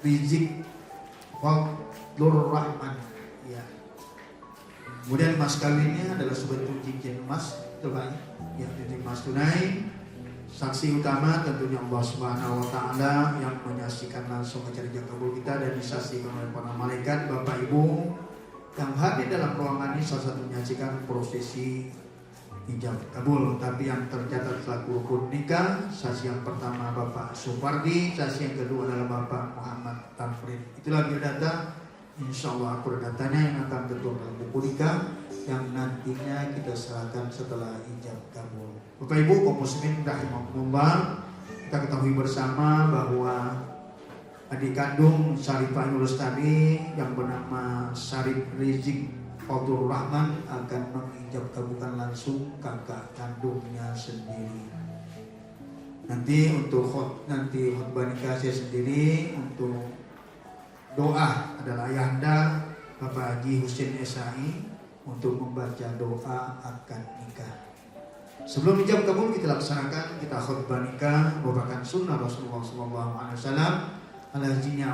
Rizik Fadlur Rahman. Ya. Kemudian mas kawinnya adalah sebentuk cincin emas terbaik, ya, cincin emas tunai. Saksi utama tentunya Allah Subhanahu wa taala yang menyaksikan langsung acara ijab kabul kita dan disaksikan oleh para malaikat. Bapak Ibu yang hadir dalam ruangan ini salah satu menyaksikan prosesi ijab kabul, tapi yang tercatat selaku rukun nikah, saksi yang pertama Bapak Supardi, saksi yang kedua adalah Bapak Muhammad Tamrin. Itulah biodata, insya Allah datanya yang akan tertuang dalam buku nikah yang nantinya kita serahkan setelah ijab kabul. Bapak Ibu kaum muslimin rahimakumullah, kita ketahui bersama bahwa adik kandung Syarifah Ayu Lestari yang bernama Syarif Rizik Fadlur Rahman akan mengijab kabulkan langsung kakak kandungnya sendiri. Nanti untuk khutbah nikah saya sendiri, untuk doa adalah ayahanda Bapak Haji Husin Esai untuk membaca doa akad nikah. Sebelum ijab kabul kita laksanakan, kita khutbah nikah merupakan sunnah Rasulullah SAW. Ala hazinya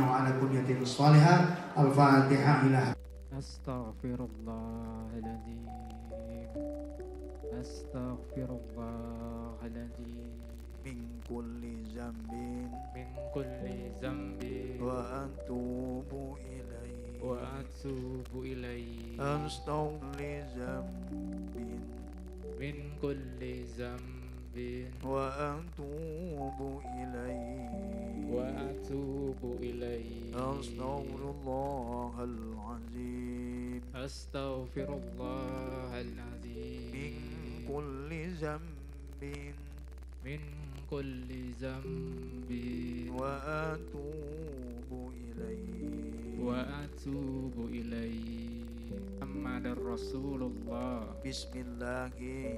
wa ala kunyatin salihah. Al-Fatihah ila. Astaghfirullahaladzim. Astaghfirullahaladzim. Min kulli zambin Min kulli zambin wa atubu ilaihi. wa atubu ilaihi. Astaghfirullah zambin Min kulli zambin wa atubu ilaihi. wa atubu ilaihi. Astaghfirullahalazim. Astaghfirullahaladzim. Min kulli zambin Min kulli zambin wa atubu ilaihi. wa atubu ilaihi. Muhammadar Rasulullah. Bismillahi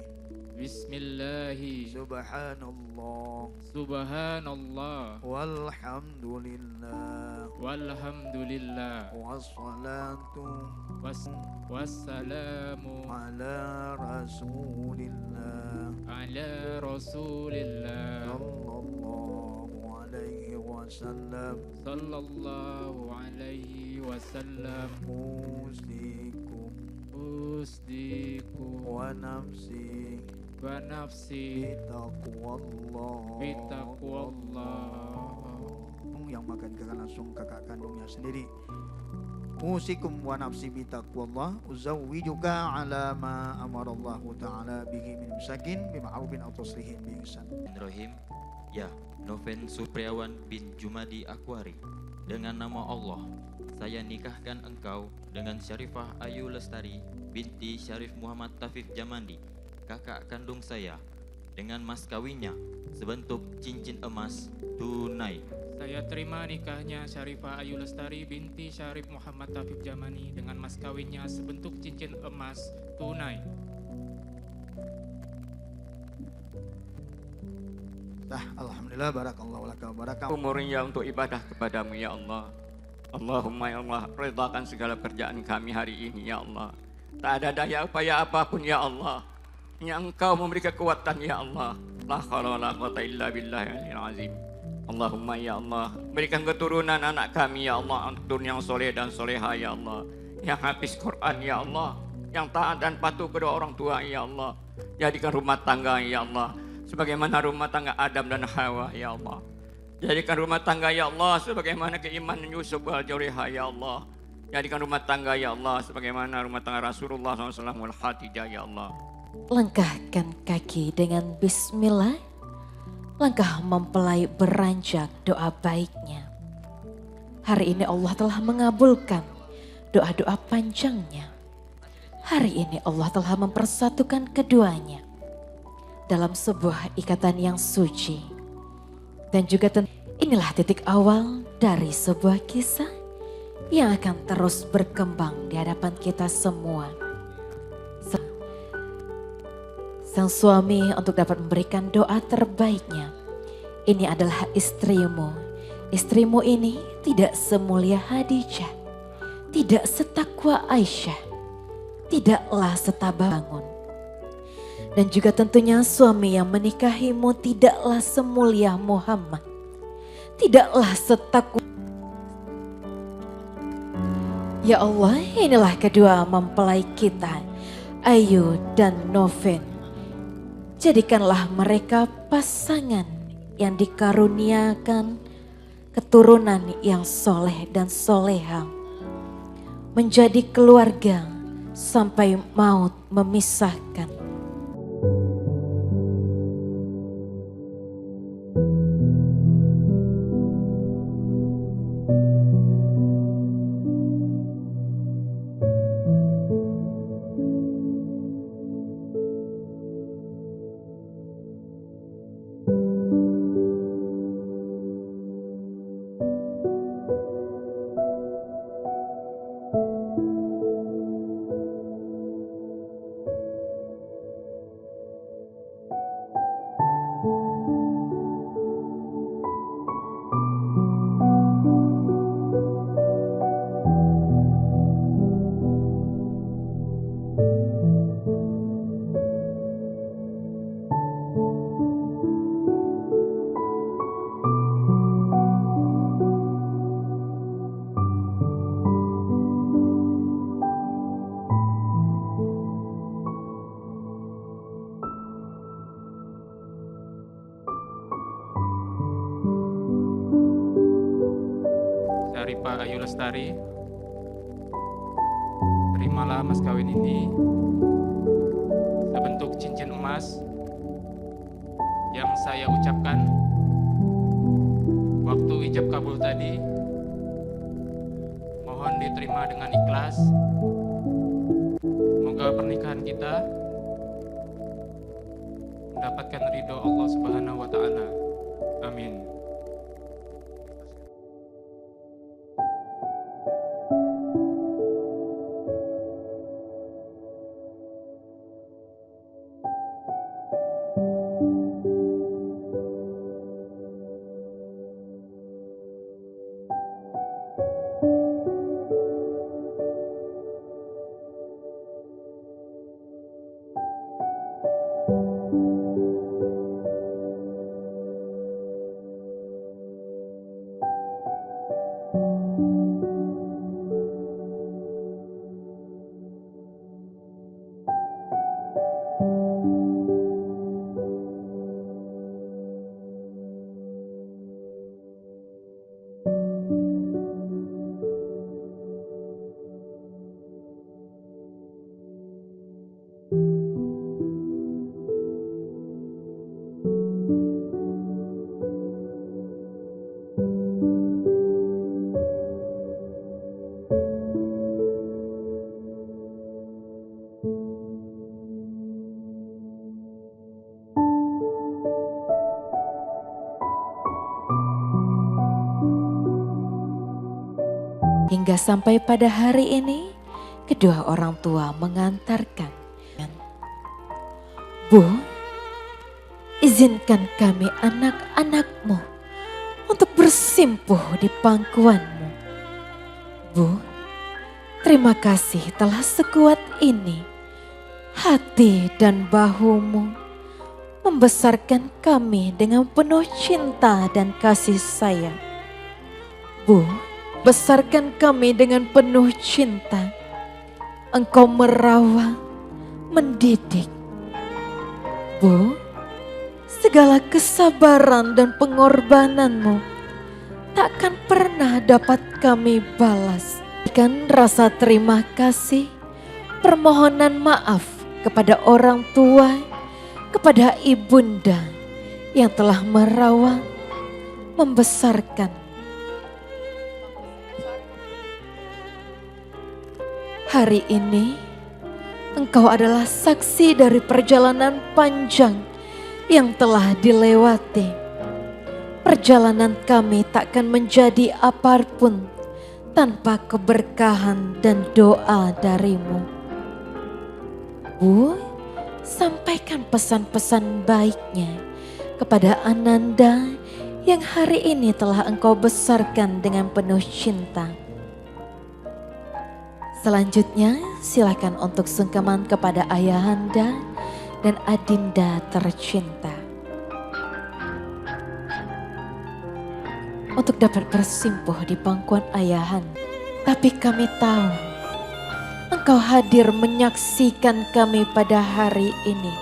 Bismillahi subhanallah Subhanallah walhamdulillah walhamdulillah wassalatu wassalamu ala rasulillah ala Rasulillah sallallahu alaihi wasallam. sallallahu alaihi wasallam. Usdiku wa nafsi wa nafsi bitaqwallah. Yang makan kakak langsung kakak kandungnya sendiri. Usikum wa nafsi bitaqwallah. Uzawwijuka ala ma amarallahu ta'ala bihi min misakin bima'rufin aw taslihin bi ihsan. Bismillahirrahmanirrahim. Ya, Noven Supriyawan bin Jumadi Akwari, dengan nama Allah saya nikahkan engkau dengan Syarifah Ayu Lestari binti Syarif Muhammad Taufik Jamandi, kakak kandung saya, dengan mas kawinnya sebentuk cincin emas tunai. Saya terima nikahnya Syarifah Ayu Lestari binti Syarif Muhammad Taufik Jamani dengan mas kawinnya sebentuk cincin emas tunai. Alhamdulillah, barakallahu laka wa barakatuh. Umurnya untuk ibadah kepadamu ya Allah. Allahumma ya Allah, redakan segala kerjaan kami hari ini ya Allah. Tak ada daya upaya apapun ya Allah, hanya Engkau memberi kekuatan ya Allah. La haula wala quwwata illa billahil azim. Allahumma ya Allah, berikan keturunan anak kami ya Allah, keturunan yang soleh dan soleha ya Allah, yang habis Quran ya Allah, yang taat dan patuh kedua orang tua ya Allah. Jadikan rumah tangga ya Allah sebagaimana rumah tangga Adam dan Hawa ya Allah. Jadikan rumah tangga ya Allah sebagaimana keimanan Yusuf wal Juriha ya Allah. Jadikan rumah tangga ya Allah sebagaimana rumah tangga Rasulullah SAW wal Khadijah ya Allah. Langkahkan kaki dengan bismillah. Langkah mempelai beranjak doa baiknya. Hari ini Allah telah mengabulkan doa-doa panjangnya. Hari ini Allah telah mempersatukan keduanya dalam sebuah ikatan yang suci. Dan juga inilah titik awal dari sebuah kisah yang akan terus berkembang di hadapan kita semua. Sang suami untuk dapat memberikan doa terbaiknya. Ini adalah istrimu. Istrimu ini tidak semulia Khadijah, tidak setakwa Aisyah, tidaklah setabah bangun. Dan juga tentunya suami yang menikahimu tidaklah semulia Muhammad, tidaklah setakwa. Ya Allah, inilah kedua mempelai kita, Ayu dan Noven. Jadikanlah mereka pasangan yang dikaruniakan keturunan yang soleh dan soleha, menjadi keluarga sampai maut memisahkan. Syarifah Ayu Lestari, terimalah mas kawin ini sebentuk cincin emas yang saya ucapkan waktu ijab kabul tadi. Mohon diterima dengan ikhlas. Semoga pernikahan kita mendapatkan ridho Allah Subhanahu wa Ta'ala. Amin. Hingga sampai pada hari ini, kedua orang tua mengantarkan. Bu, izinkan kami anak-anakmu untuk bersimpuh di pangkuanmu. Bu, terima kasih telah sekuat ini. Hati dan bahumu membesarkan kami dengan penuh cinta dan kasih sayang. Bu, besarkan kami dengan penuh cinta. Engkau merawat, mendidik. Bu, segala kesabaran dan pengorbananmu takkan pernah dapat kami balas. Berikan rasa terima kasih, permohonan maaf kepada orang tua, kepada ibunda yang telah merawat, membesarkan. Hari ini engkau adalah saksi dari perjalanan panjang yang telah dilewati. Perjalanan kami takkan menjadi apapun tanpa keberkahan dan doa darimu. Bu, sampaikan pesan-pesan baiknya kepada Ananda yang hari ini telah engkau besarkan dengan penuh cinta. Selanjutnya silakan untuk sungkeman kepada ayahanda dan adinda tercinta. Untuk dapat bersimpuh di pangkuan ayahanda. Tapi kami tahu engkau hadir menyaksikan kami pada hari ini.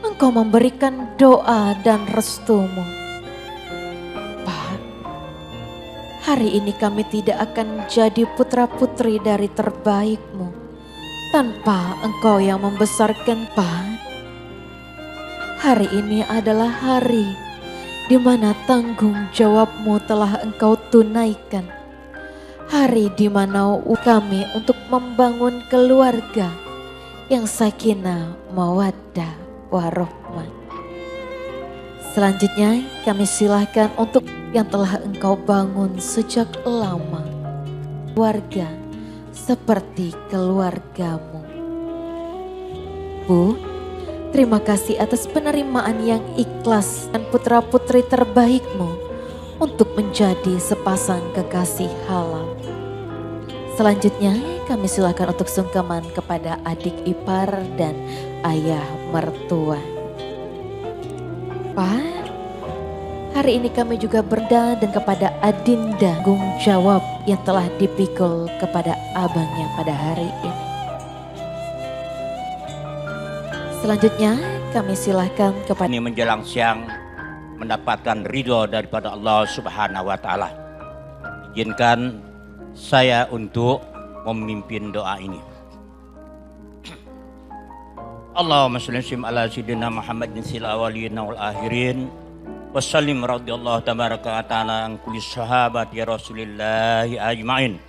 Engkau memberikan doa dan restumu. Hari ini kami tidak akan jadi putra-putri dari terbaikmu tanpa engkau yang membesarkan. Hari ini adalah hari di mana tanggung jawabmu telah engkau tunaikan. Hari di mana kami untuk membangun keluarga yang sakinah, mawaddah, warahmah. Selanjutnya kami silahkan untuk yang telah engkau bangun sejak lama. Keluarga seperti keluargamu. Bu, terima kasih atas penerimaan yang ikhlas dan putra-putri terbaikmu untuk menjadi sepasang kekasih halal. Selanjutnya kami silakan untuk sungkeman kepada adik ipar dan ayah mertua. Pak, hari ini kami juga berda dan kepada adinda tanggung jawab yang telah dipikul kepada abangnya pada hari ini. Selanjutnya kami silahkan kepada ini menjelang siang mendapatkan ridho daripada Allah Subhanahu wa Ta'ala. Izinkan saya untuk memimpin doa ini. Allahumma shalli ala sayyidina Muhammadin sil awwalin wal akhirin wassalim radhiyallahu tabaraka wa ta'ala an kulli sahabati Rasulillah ajmain.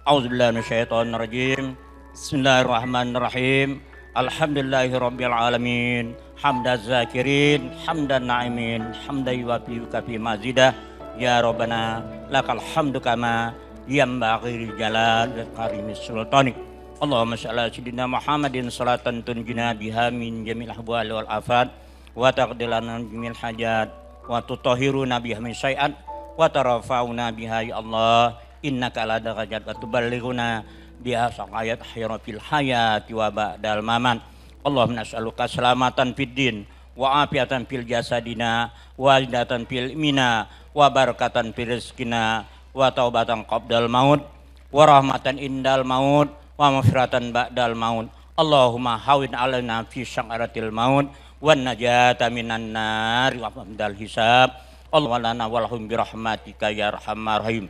A'udzubillahi minasyaitonir rajim. Bismillahirrahmanirrahim. Alhamdulillahirabbil alamin. Hamdaz zakirin, hamdan na'imin, hamdan yuwafi kafi mazidah. Ya Rabbana lakal hamdu kama yanbaghi jalal karimis sultanik. Allahumma shalli ala sayyidina Muhammadin salatan tunjina biha min jamil ahwal wal afat wa taqdilana jamil hajat wa tutahhiruna biha min syai'at wa tarafa'una biha ya Allah innaka ala darajat wa tuballighuna biha saqayat khairal hayati wa ba'dal mamat. Allahumma nas'aluka salamatan fid din wa afiatan fil jasadina wa hidatan fil mina wa barakatan fil rizqina wa taubatan qabdal maut wa rahmatan indal maut wa maghfiratan ba'dal maut. Allahumma hawin alaina fi sya'aratil maut wan najata minan nar wa ba'dal hisab. Allahumma lana walahum birahmatika ya arhamar rahim.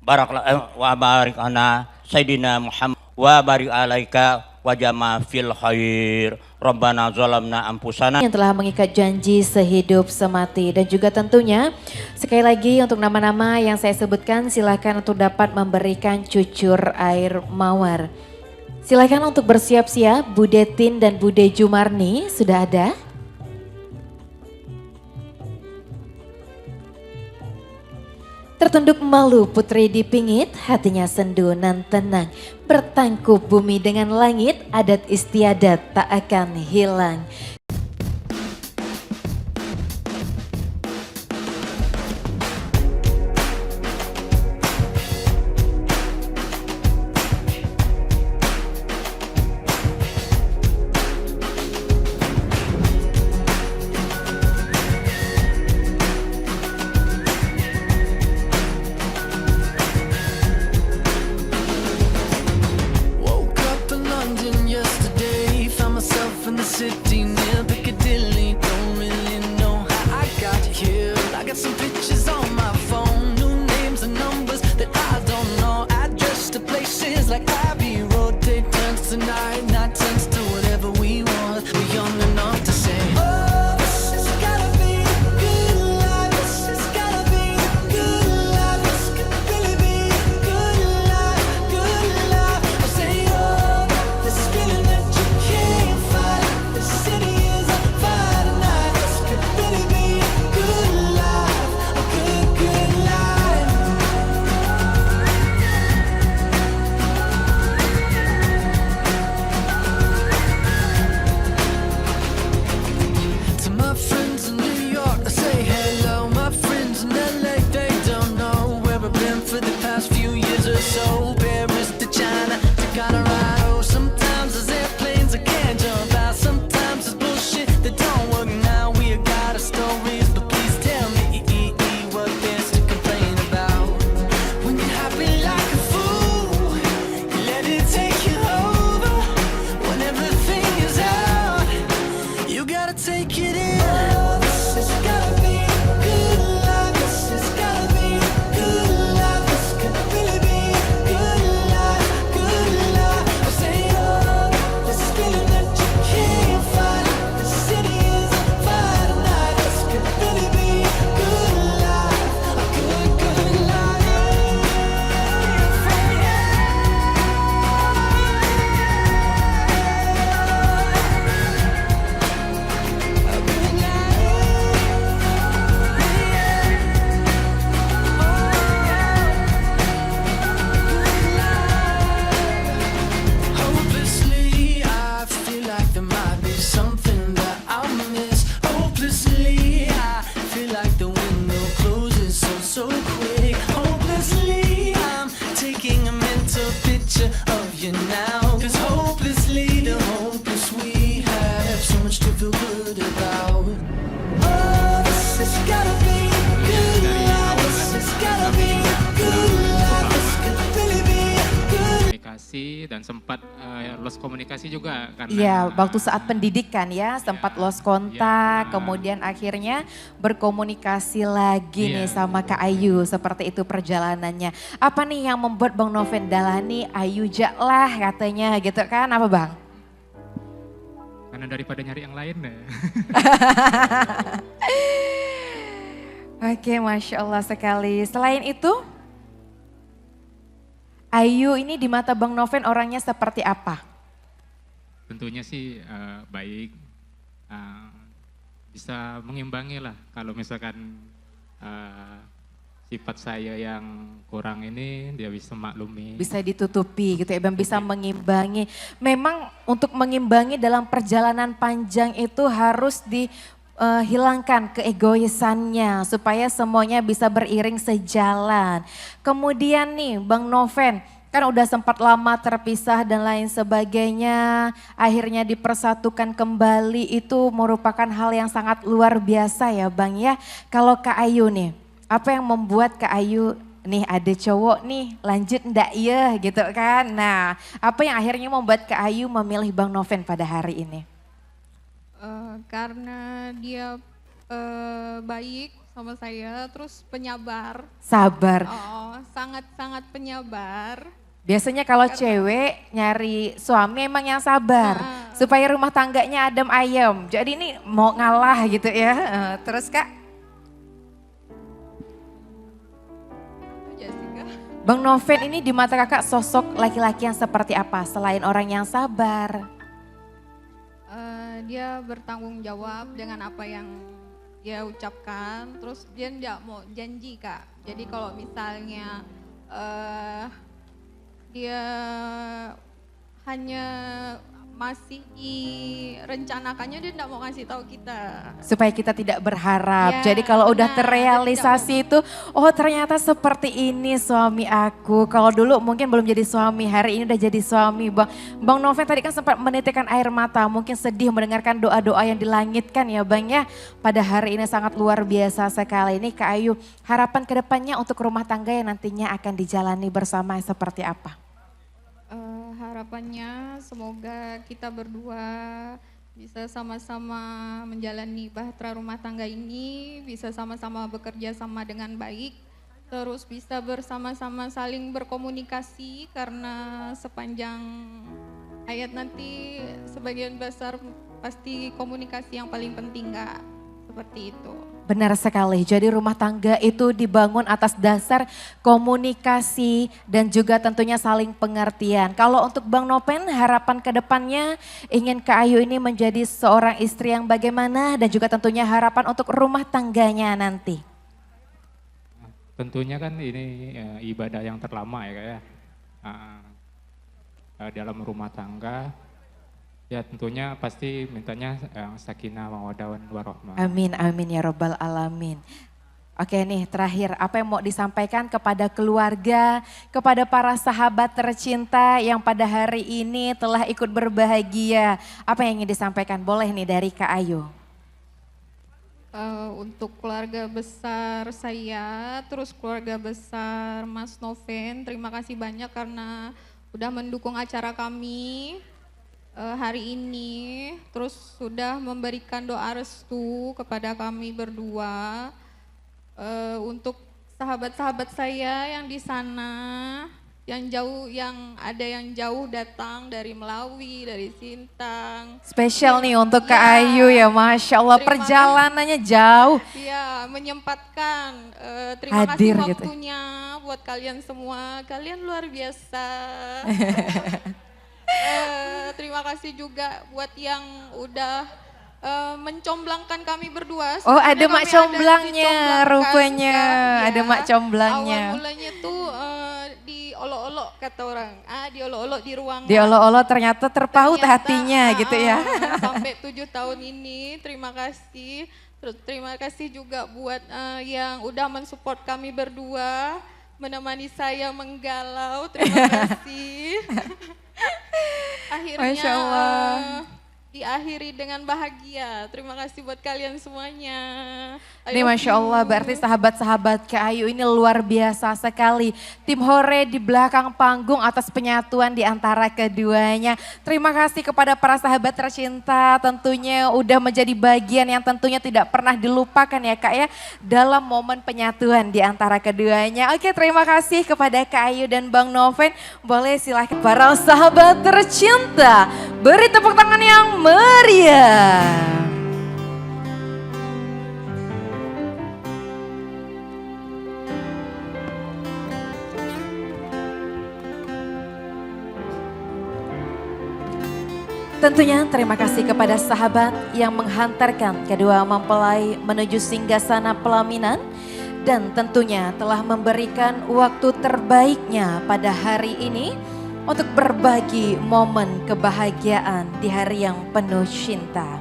Barakallahu wa barik ana sayyidina Muhammad wa barik alaika wa jama fil khair. Rabbana zalamna ampusana yang telah mengikat janji sehidup semati. Dan juga tentunya sekali lagi untuk nama-nama yang saya sebutkan silakan untuk dapat memberikan cucur air mawar. Silakan untuk bersiap-siap. Bude Tin dan Bude Jumarni sudah ada. Tertunduk malu putri dipingit, hatinya sendu nan tenang. Bertangkup bumi dengan langit, adat istiadat tak akan hilang. Woke city near Piccadilly. Don't really know how I got here. I got some pictures on my phone, new names and numbers that I don't know. Address to places like Abbey Road. Day turns to night, night turns to whatever we want. We're young enough to say, oh, this has gotta be a good life. This has gotta be a good life. This could really be a good life, good life. I say, oh, this feeling that you can't fight. The city is on fire tonight. This could really be a good life, a good, good life. To my friends in New York, I say hello. My friends in LA, they don't know where I've been for the past few years or so. Paris to China to Colorado. Sometimes there's airplanes I can't jump out. Sometimes there's bullshit that don't work. Now we got our stories, but please tell me what there's to complain about. When you're happy like a fool, you let it take you over. When everything is out, you gotta take it in. Oh, this has gotta be a good life. This has gotta be a good life. This could really be a good life, good life. I say, oh, this feeling that you can't fight. The city is on fire tonight. This could really be a good life, a good, good life. Hopelessly, I feel like there might be something that I'll miss. Hopelessly, I feel like the window closes so quick. Hopelessly, I'm taking a mental picture of you now. 'Cause hopelessly, the hopeless we have so much to feel good about. Oh, this has gotta be a good life. This has gotta be a good life. This could really be a good. Komunikasi dan sempat lost komunikasi juga karena Iya, waktu saat pendidikan ya, sempat lost kontak, kemudian akhirnya berkomunikasi lagi nih sama Kak Ayu, seperti itu perjalanannya. Apa nih yang membuat Bang Noven Dahlan Ayu lah katanya gitu kan, apa Bang? karena daripada nyari yang lain ya. Oke, Masya Allah sekali. Selain itu, Ayu ini di mata Bang Noven orangnya seperti apa? Tentunya sih baik, bisa mengimbangi lah kalau misalkan sifat saya yang kurang ini dia bisa maklumi. Bisa ditutupi gitu ya, Bang, bisa mengimbangi. Memang untuk mengimbangi dalam perjalanan panjang itu harus hilangkan keegoisannya supaya semuanya bisa beriring sejalan. Kemudian nih Bang Noven, kan udah sempat lama terpisah dan lain sebagainya, akhirnya dipersatukan kembali, itu merupakan hal yang sangat luar biasa ya Bang ya. Kalau Kak Ayu nih, apa yang membuat Kak Ayu nih ada cowok nih lanjut ndak ya gitu kan. Nah, apa yang akhirnya membuat Kak Ayu memilih Bang Noven pada hari ini? Karena dia baik sama saya, terus penyabar. Sabar. Oh, sangat-sangat penyabar. Biasanya kalau cewek nyari suami emang yang sabar, supaya rumah tangganya adem ayem. Jadi ini mau ngalah gitu ya. Terus Kak? Jessica. Bang Noven ini di mata kakak sosok laki-laki yang seperti apa selain orang yang sabar? Dia bertanggung jawab dengan apa yang dia ucapkan, terus dia tidak mau janji Kak. Jadi kalau misalnya dia hanya masih direncanakannya, dia tidak mau ngasih tahu kita. Supaya kita tidak berharap. Ya, jadi kalau udah benar, terrealisasi itu, oh ternyata seperti ini suami aku. Kalau dulu mungkin belum jadi suami, hari ini udah jadi suami. Bang Noven tadi kan sempat menitikkan air mata, mungkin sedih mendengarkan doa-doa yang dilangitkan ya Bang ya. Pada hari ini sangat luar biasa sekali. Ini Kak Ayu, harapan kedepannya untuk rumah tangga yang nantinya akan dijalani bersama seperti apa? Harapannya semoga kita berdua bisa sama-sama menjalani bahtera rumah tangga ini, bisa sama-sama bekerja sama dengan baik, terus bisa bersama-sama saling berkomunikasi karena sepanjang hayat nanti sebagian besar pasti komunikasi yang paling penting Kak, seperti itu. Benar sekali, jadi rumah tangga itu dibangun atas dasar komunikasi dan juga tentunya saling pengertian. Kalau untuk Bang Noven, harapan ke depannya ingin Kak Ayu ini menjadi seorang istri yang bagaimana dan juga tentunya harapan untuk rumah tangganya nanti. Tentunya kan ini ibadah yang terlama ya Kak ya. Dalam rumah tangga. Ya tentunya pasti mintanya sakinah mawaddah warahmah. Amin, amin ya robbal alamin. Oke nih terakhir, apa yang mau disampaikan kepada keluarga, kepada para sahabat tercinta yang pada hari ini telah ikut berbahagia. Apa yang ingin disampaikan? Boleh nih dari Kak Ayu. Untuk keluarga besar saya, terus keluarga besar Mas Noven, terima kasih banyak karena udah mendukung acara kami hari ini, terus sudah memberikan doa restu kepada kami berdua. Untuk sahabat-sahabat saya yang di sana, yang jauh, yang ada yang jauh datang dari Melawi, dari Sintang. Spesial nih untuk Kak Ayu ya, Masya Allah perjalanannya jauh. Iya, menyempatkan. Terima Hadir kasih gitu. waktunya buat kalian semua, kalian luar biasa. Terima kasih juga buat yang udah mencomblangkan kami berdua. Oh ada Sebenarnya mak kami comblangnya dicomblangkan rupanya, juga, ada ya. mak comblangnya. Awal mulanya tuh diolok-olok kata orang, diolok-olok di ruangan. Diolok-olok ternyata terpaut Ternyata, hatinya gitu ya. Sampai 7 tahun ini, terima kasih. Terus terima kasih juga buat yang udah mensupport kami berdua, menemani saya menggalau, terima kasih. Akhirnya Masya Allah. diakhiri dengan bahagia. Terima kasih buat kalian semuanya. Ini Masya Allah berarti sahabat-sahabat Kak Ayu ini luar biasa sekali. Tim Hore di belakang panggung atas penyatuan di antara keduanya. Terima kasih kepada para sahabat tercinta tentunya udah menjadi bagian yang tentunya tidak pernah dilupakan ya Kak ya. Dalam momen penyatuan di antara keduanya. Oke terima kasih kepada Kak Ayu dan Bang Noven. Boleh silahkan para sahabat tercinta beri tepuk tangan yang meriah. Tentunya terima kasih kepada sahabat yang menghantarkan kedua mempelai menuju singgasana pelaminan dan tentunya telah memberikan waktu terbaiknya pada hari ini untuk berbagi momen kebahagiaan di hari yang penuh cinta.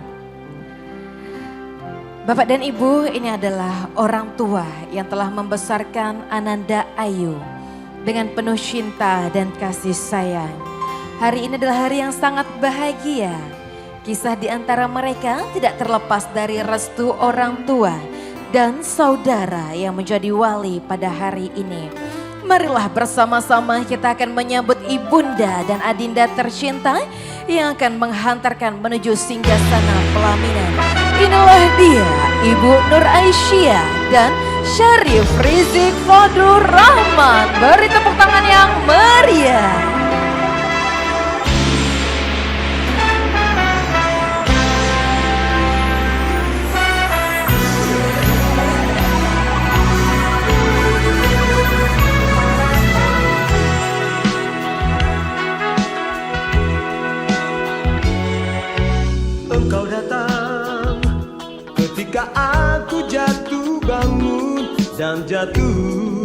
Bapak dan Ibu, ini adalah orang tua yang telah membesarkan Ananda Ayu dengan penuh cinta dan kasih sayang. Hari ini adalah hari yang sangat bahagia. Kisah di antara mereka tidak terlepas dari restu orang tua dan saudara yang menjadi wali pada hari ini. Marilah bersama-sama kita akan menyambut ibunda dan adinda tercinta yang akan menghantarkan menuju singgasana pelaminan. Inilah dia Ibu Nur Aisyah dan Syarif Rizik Fadlur Rahman. Beri tepuk tangan yang meriah. Engkau datang ketika aku jatuh bangun dan jatuh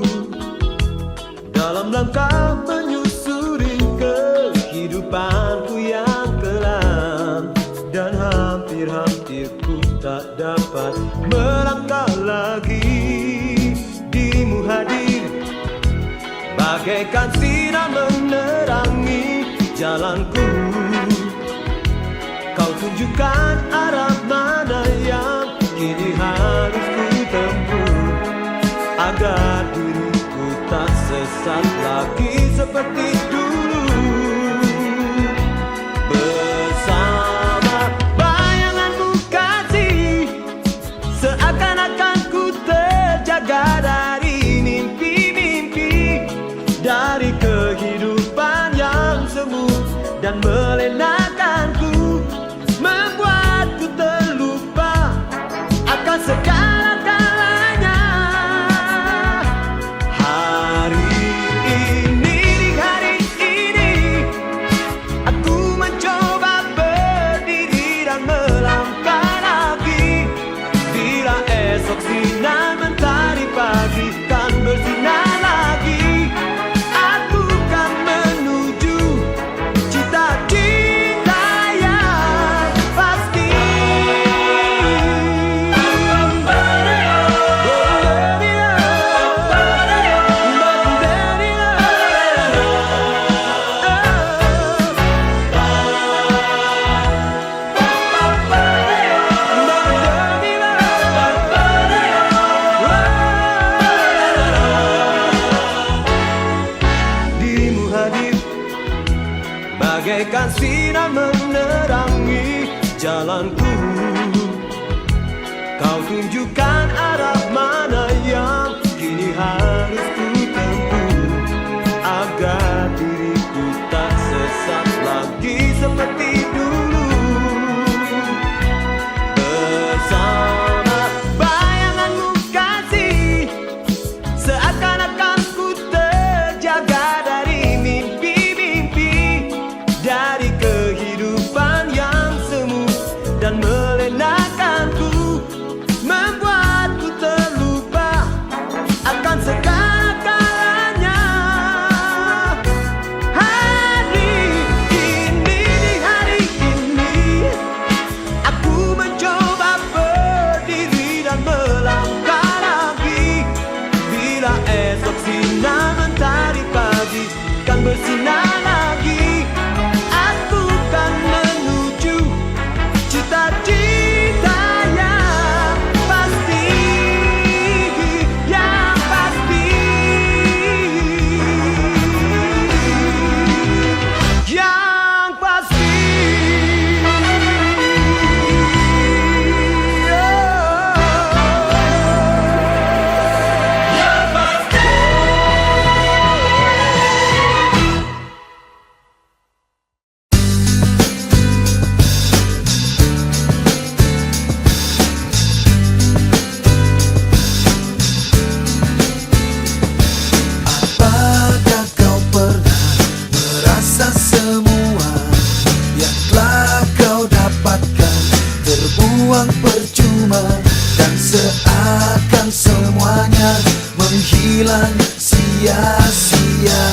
dalam langkah menyusuri kehidupanku yang kelam, dan hampir-hampir ku tak dapat melangkah lagi. Dimu hadir bagaikan sinar menerangi jalanku. Kau tunjukkan arah mana yang kini harus ku tempuh, agar diriku tak sesat lagi seperti dulu. Bersama dan melangkah lagi. Bila esok sinar mentari pagi kan bersinar lagi, aku kan menuju cita-cita yang pasti. Dirimu hadir bagaikan sinar menerangi jalanku. Kau tunjukkan arah mana yang kini harus ku tempuh, agar diriku tak sesat lagi seperti dulu. Bersama bayanganmu kasih, seakan-akan ku terjaga dari mimpi-mimpi, dari kehidupan yang semu dan melenakanku, membuatku terlupa akan segala-galanya. Hari ini, hari ini, aku mencoba berdiri dan melangkah lagi. Bila esok sinar mentari pagi kan bersinar lagi, aku kan menuju cita-cita yang pasti, yang pasti, yang pasti. Apakah kau pernah merasa semua yang telah kau dapatkan terbuang percuma, dan seakan semuanya menghilang sia-sia?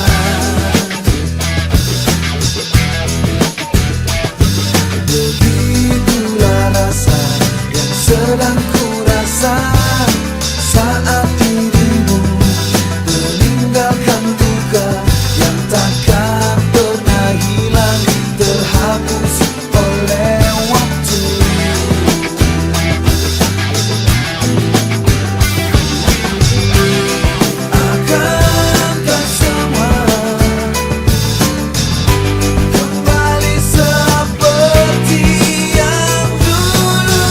Begitulah rasa yang sedang ku rasa saat dirimu meninggalkan luka yang takkan pernah hilang, terhapus oleh waktu. Akankah semua kembali seperti yang dulu?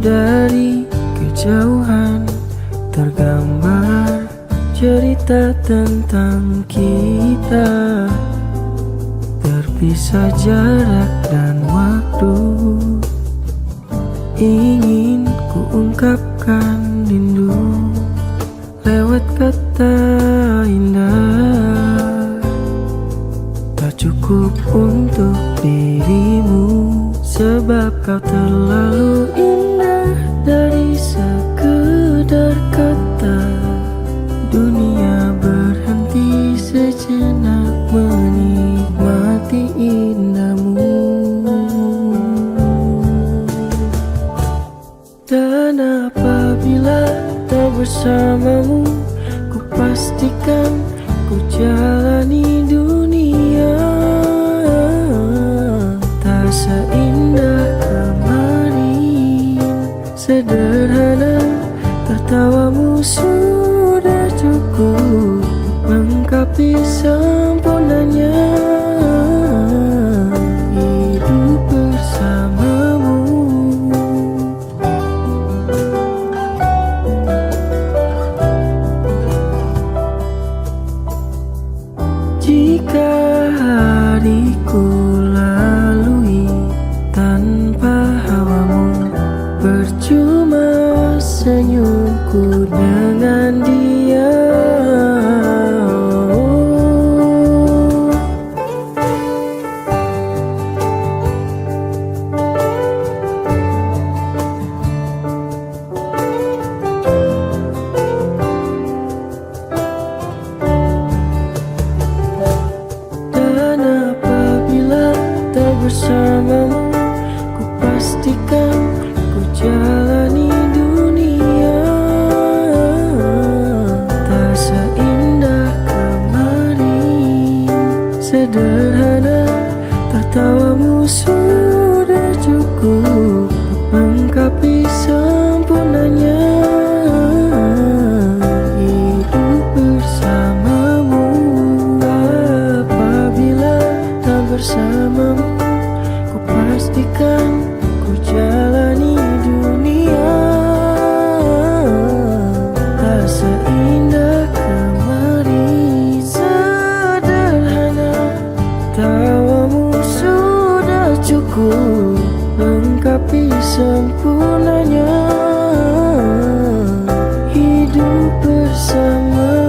Dari kejauhan tergambar cerita tentang kita, terpisah jarak dan waktu. Ingin ku ungkapkan rindu lewat kata indah, tak cukup untuk dirimu, sebab kau terlalu indah. Dari sekedar kata, dunia berhenti sejenak menikmati indahmu. Dan apabila tak bersamamu, ku pastikan ku jalani dunia tak seindah kemarin. Sederhana, tertawamu sudah cukup melengkapi sempurnanya hidup bersamamu. Jika hariku lalui tanpa hawamu, percuma senyumku dengan dia. Dan apabila tak bersamamu, ku pastikan ku jalani dunia tak seindah kemarin. Sederhana, tertawamu sudah cukup melengkapi sempurnanya hidup bersamamu. Apabila tak bersamamu, ku pastikan ku jalani dunia tak seindah kemarin. Sederhana, tawamu sudah cukup lengkapi sempurnanya hidup bersamamu.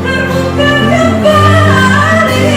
Terbuka kembali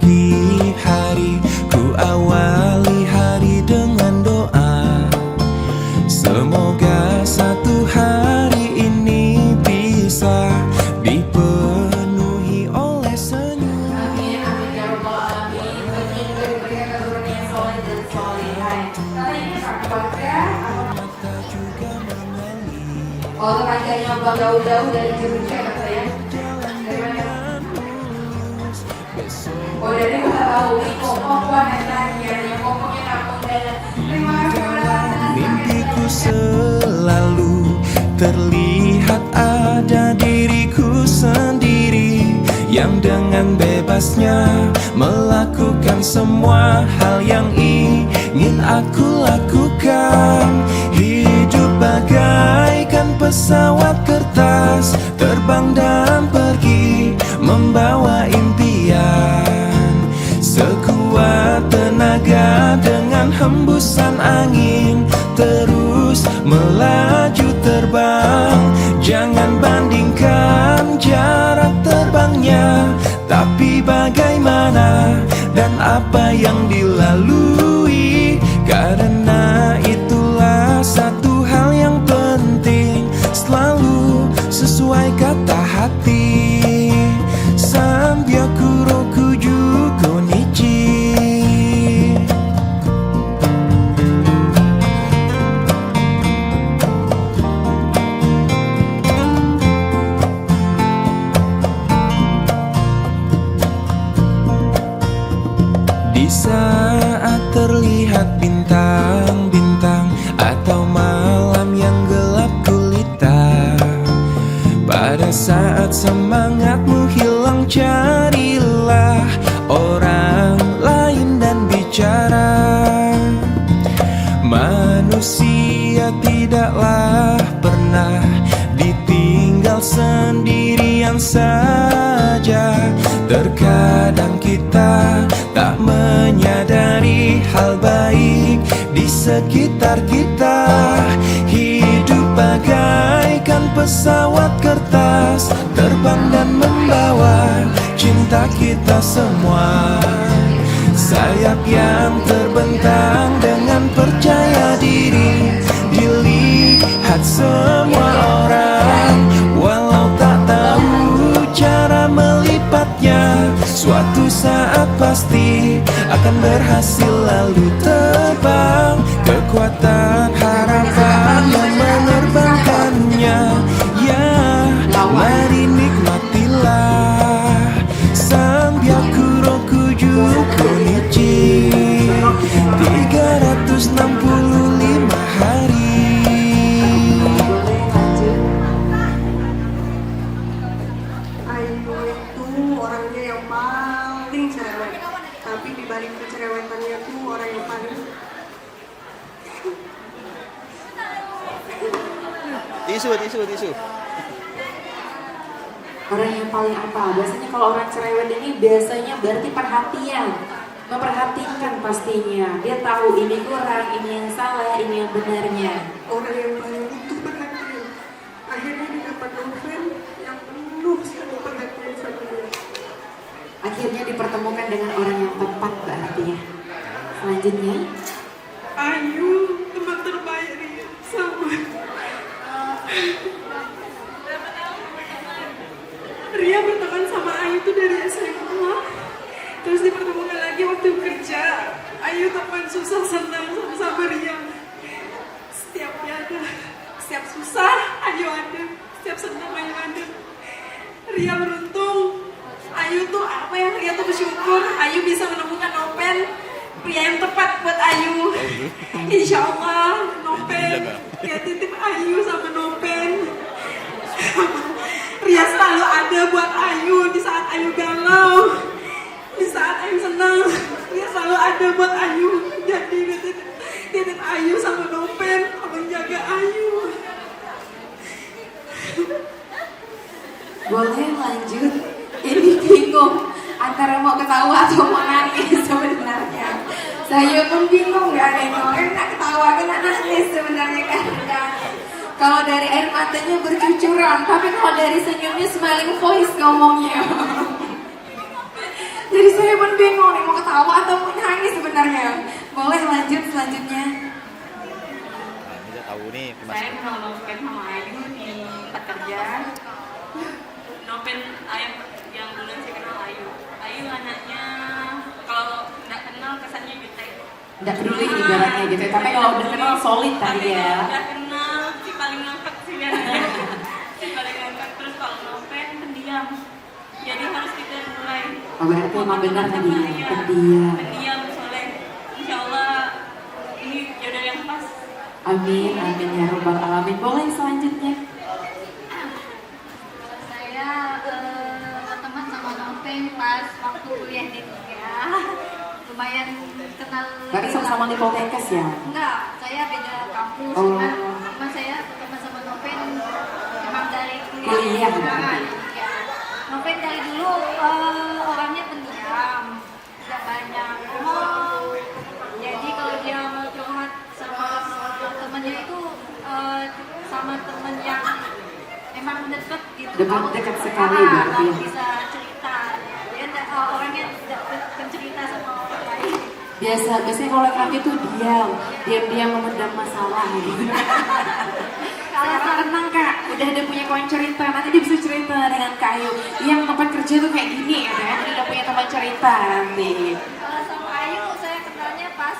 pagi hari ku awali hari dengan doa. Semoga satu hari ini bisa dipenuhi oleh senyum. Amin, amin ya rabbal alamin. Tentunya juga diberikan keturunan yang soleh dan solehah. Kali ini keluarga Mata juga mengalir. olahraganya Bang jauh-jauh dari Jogja kan saya. Dari mana? Oh dari Betawi, Kokok enaknya, yang Kokoknya kampung dan terima kasih kepada Mimpiku selalu terlihat ada diriku sendiri yang dengan bebasnya melakukan semua hal yang ingin aku lakukan. Hidup bagaikan pesawat kertas, terbang dan pergi membawa impian. Sekuat tenaga dengan hembusan angin, terus melaju terbang. Jangan bandingkan jarak terbangnya, tapi bagaimana dan apa yang dilalui. Karena itulah satu hal yang penting, selalu sesuai kata hati. Sambyakuro kuju konichi. Di saat terlihat bintang-bintang atau malam yang gelap gulita, pada saat semangatmu hilang, carilah orang lain dan bicara. Manusia tidaklah pernah ditinggal sendirian saja. Terkadang kita tak menyadari hal baik di sekitar kita. Hidup bagaikan pesawat kertas, terbang dan membawa cinta kita semua. Sayap yang terbentang dengan percaya diri, dilihat semua orang. Walau tak tahu cara melipatnya, suatu saat pasti akan berhasil lalu terbang. Kekuatan harapan yang menerbangkannya, ya mari nikmatilah. Sambyakuro kuju konichi, 365 hari. Ayu itu orangnya yang paling cerewet, tapi dibalik kecerewetannya tuh orang yang paling tisu. orang yang paling apa? Biasanya kalau orang cerewet ini biasanya berarti perhatian, memperhatikan pastinya. Dia tahu ini kurang, ini yang salah, ini yang benarnya. orang yang paling butuh perhatian. Akhirnya dia dapat novel yang penuh sekali perhatian sama dia. Akhirnya dipertemukan dengan orang yang tepat berarti ya. Selanjutnya, Ayu teman terbaik Ria sama Ria berteman sama Ayu tuh dari SMA, terus dipertemukan lagi waktu kerja. Ayu teman susah senang sama Ria. Setiap ada, setiap susah Ayu ada, setiap senang Ayu ada. Ria beruntung. Ayu tuh apa ya? Ria tuh bersyukur Ayu bisa menemukan Nopen pria yang tepat buat Ayu. Insya Allah Nopen Ria titip Ayu sama Nopen. Ria selalu ada buat Ayu di saat Ayu galau, di saat Ayu senang. Ria selalu ada buat Ayu. Jadi titip Ayu sama Nopen menjaga Ayu. boleh lanjut. Ini bingung antara mau ketawa atau mau nangis sebenarnya. Saya pun bingung gak nengok, enak ketawa kena nangis sebenarnya kan. Kalau dari air matanya bercucuran, tapi kalau dari senyumnya smiling voice ngomongnya. Jadi saya pun bingung nih mau ketawa atau mau nangis sebenarnya. Boleh lanjut selanjutnya. Nah, bisa tahu nih Mas. Saya kenal Noven sama Ayu di tempat kerja. Noven yang duluan saya kenal Ayu. Ayu anaknya kalau nggak kenal kesannya jutek. Nggak peduli ibaratnya gitu, tapi kalau udah kenal solid tadi ya. Udah kenal si paling ngangkat sih anaknya. Si paling ngangkat. Terus kalau Noven pendiam. Jadi harus kita mulai. Oh, berarti emang benar tadi Iya, pendiam. pendiam soleh. Insya Allah ini jodoh yang pas. Amin, amin ya rabbal alamin. Boleh selanjutnya. Saya berteman sama Noven pas waktu kuliah di India. Lumayan kenal. Berarti sama-sama di Poltekkes ya? Enggak, saya beda kampus. Oh. Cuma saya berteman sama Noven memang dari Kuliah, kuliah. berarti. Ya. Noven dari dulu orangnya pendiam, tidak banyak ngomong. Jadi kalau dia mau curhat sama temennya itu sama temen yang emang deket gitu. Dekat sekali berarti. Kalau bisa cerita, dia orangnya tidak bercerita sama orang lain. Biasanya kalau laki-laki tuh diam memendam masalah gitu. Kalau tenang Kak, udah ada punya kawan cerita, nanti dia bisa cerita dengan Kak Ayu. Yang tempat kerja tuh kayak gini ya, jadi udah punya teman cerita nanti. Kalau sama Ayu saya kenalnya pas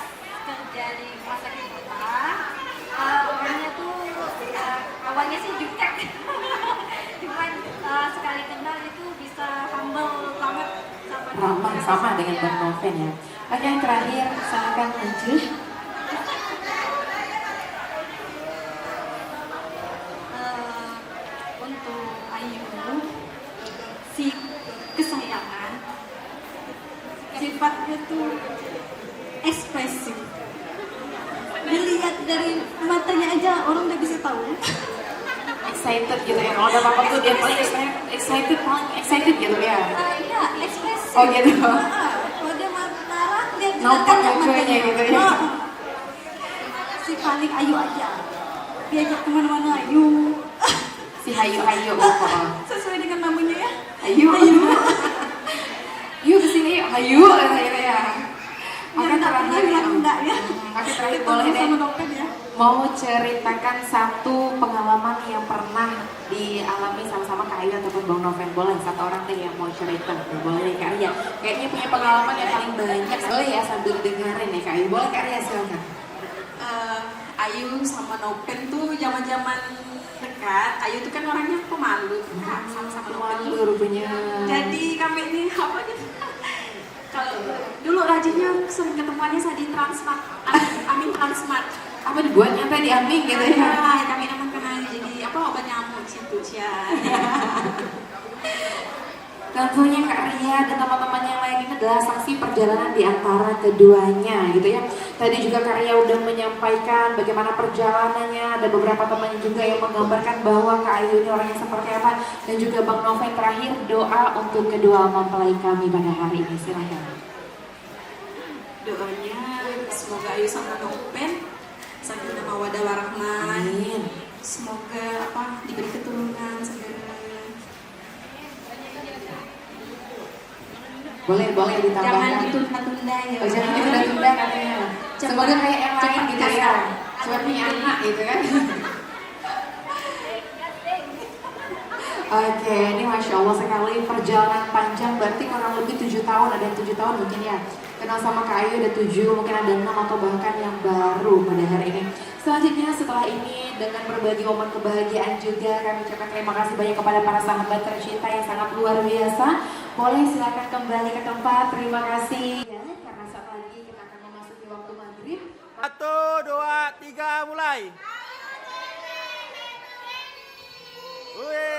kerja di rumah sakit kota. Orangnya tuh awalnya sih jutek, cuman sekali kenal itu bisa humble banget sama Ramah sama dengan Bang Noven ya. Oke, yang terakhir silakan lanjut. Untuk Ayu, si kesayangan, sifatnya tuh ekspresif. Dilihat dari matanya aja orang udah bisa tahu. Excited gitu ya. Kalau ada apa-apa tuh dia paling excited gitu ya. Iya, ekspresif. Oh gitu. Kalau dia marah, dia Nampak mukanya gitu ya. Si paling Ayu aja. Diajak kemana-mana Ayu. Si Hayu pokoknya. Sesuai dengan namanya ya. Ayu. Yuk kesini yuk. Hayu ya. Oke, enggak ya. Oke, terakhir boleh deh. Mau ceritakan satu pengalaman yang pernah dialami sama-sama Kak Ayu ataupun Bang Noven. Boleh satu orang deh yang mau cerita. Boleh Kak Ayu. Kayaknya punya pengalaman yang paling banyak. Boleh ya sambil dengerin nih Kak Ayu. Boleh Kak Ayu silakan. Ayu sama Noven tuh zaman-zaman dekat. Ayu tuh kan orangnya pemalu. Sama-sama Noven tuh. Rupanya. Jadi kami ini apa gitu? Kalau dulu rajinnya sering ketemuannya saya di Transmart, Amin Transmart. Apa dibuatnya tadi Amin gitu ya? Ya, kami namakan aja jadi apa obat nyamuk situ ya. Tentunya Kak Ria dan teman-teman yang lain ini adalah saksi perjalanan di antara keduanya gitu ya. Tadi juga Kak Ria udah menyampaikan bagaimana perjalanannya, ada beberapa teman juga yang menggambarkan bahwa Kak Ayu ini orangnya seperti apa. Dan juga Bang Noven terakhir doa untuk kedua mempelai kami pada hari ini, silahkan. Doanya semoga Ayu sama Noven sakinah mawaddah warahmah. Amin. Semoga diberi keturunan segala. Boleh ditambahkan. Jangan ditunda-tunda ya. Oh, jangan ditunda-tunda katanya. Semoga kayak yang lain gitu ya. Seperti anak gitu kan. Oke, ini Masya Allah sekali perjalanan panjang, berarti kurang lebih 7 tahun, ada yang 7 tahun mungkin ya. Kenal sama Kak Ayu ada 7, mungkin ada 6 atau bahkan yang baru pada hari ini. Selanjutnya setelah ini dengan berbagi momen kebahagiaan juga kami ucapkan terima kasih banyak kepada para sahabat tercinta yang sangat luar biasa. Boleh silakan kembali ke tempat, terima kasih. Ya, karena saat lagi kita akan memasuki waktu maghrib. 1, 2, 3, mulai. Wih.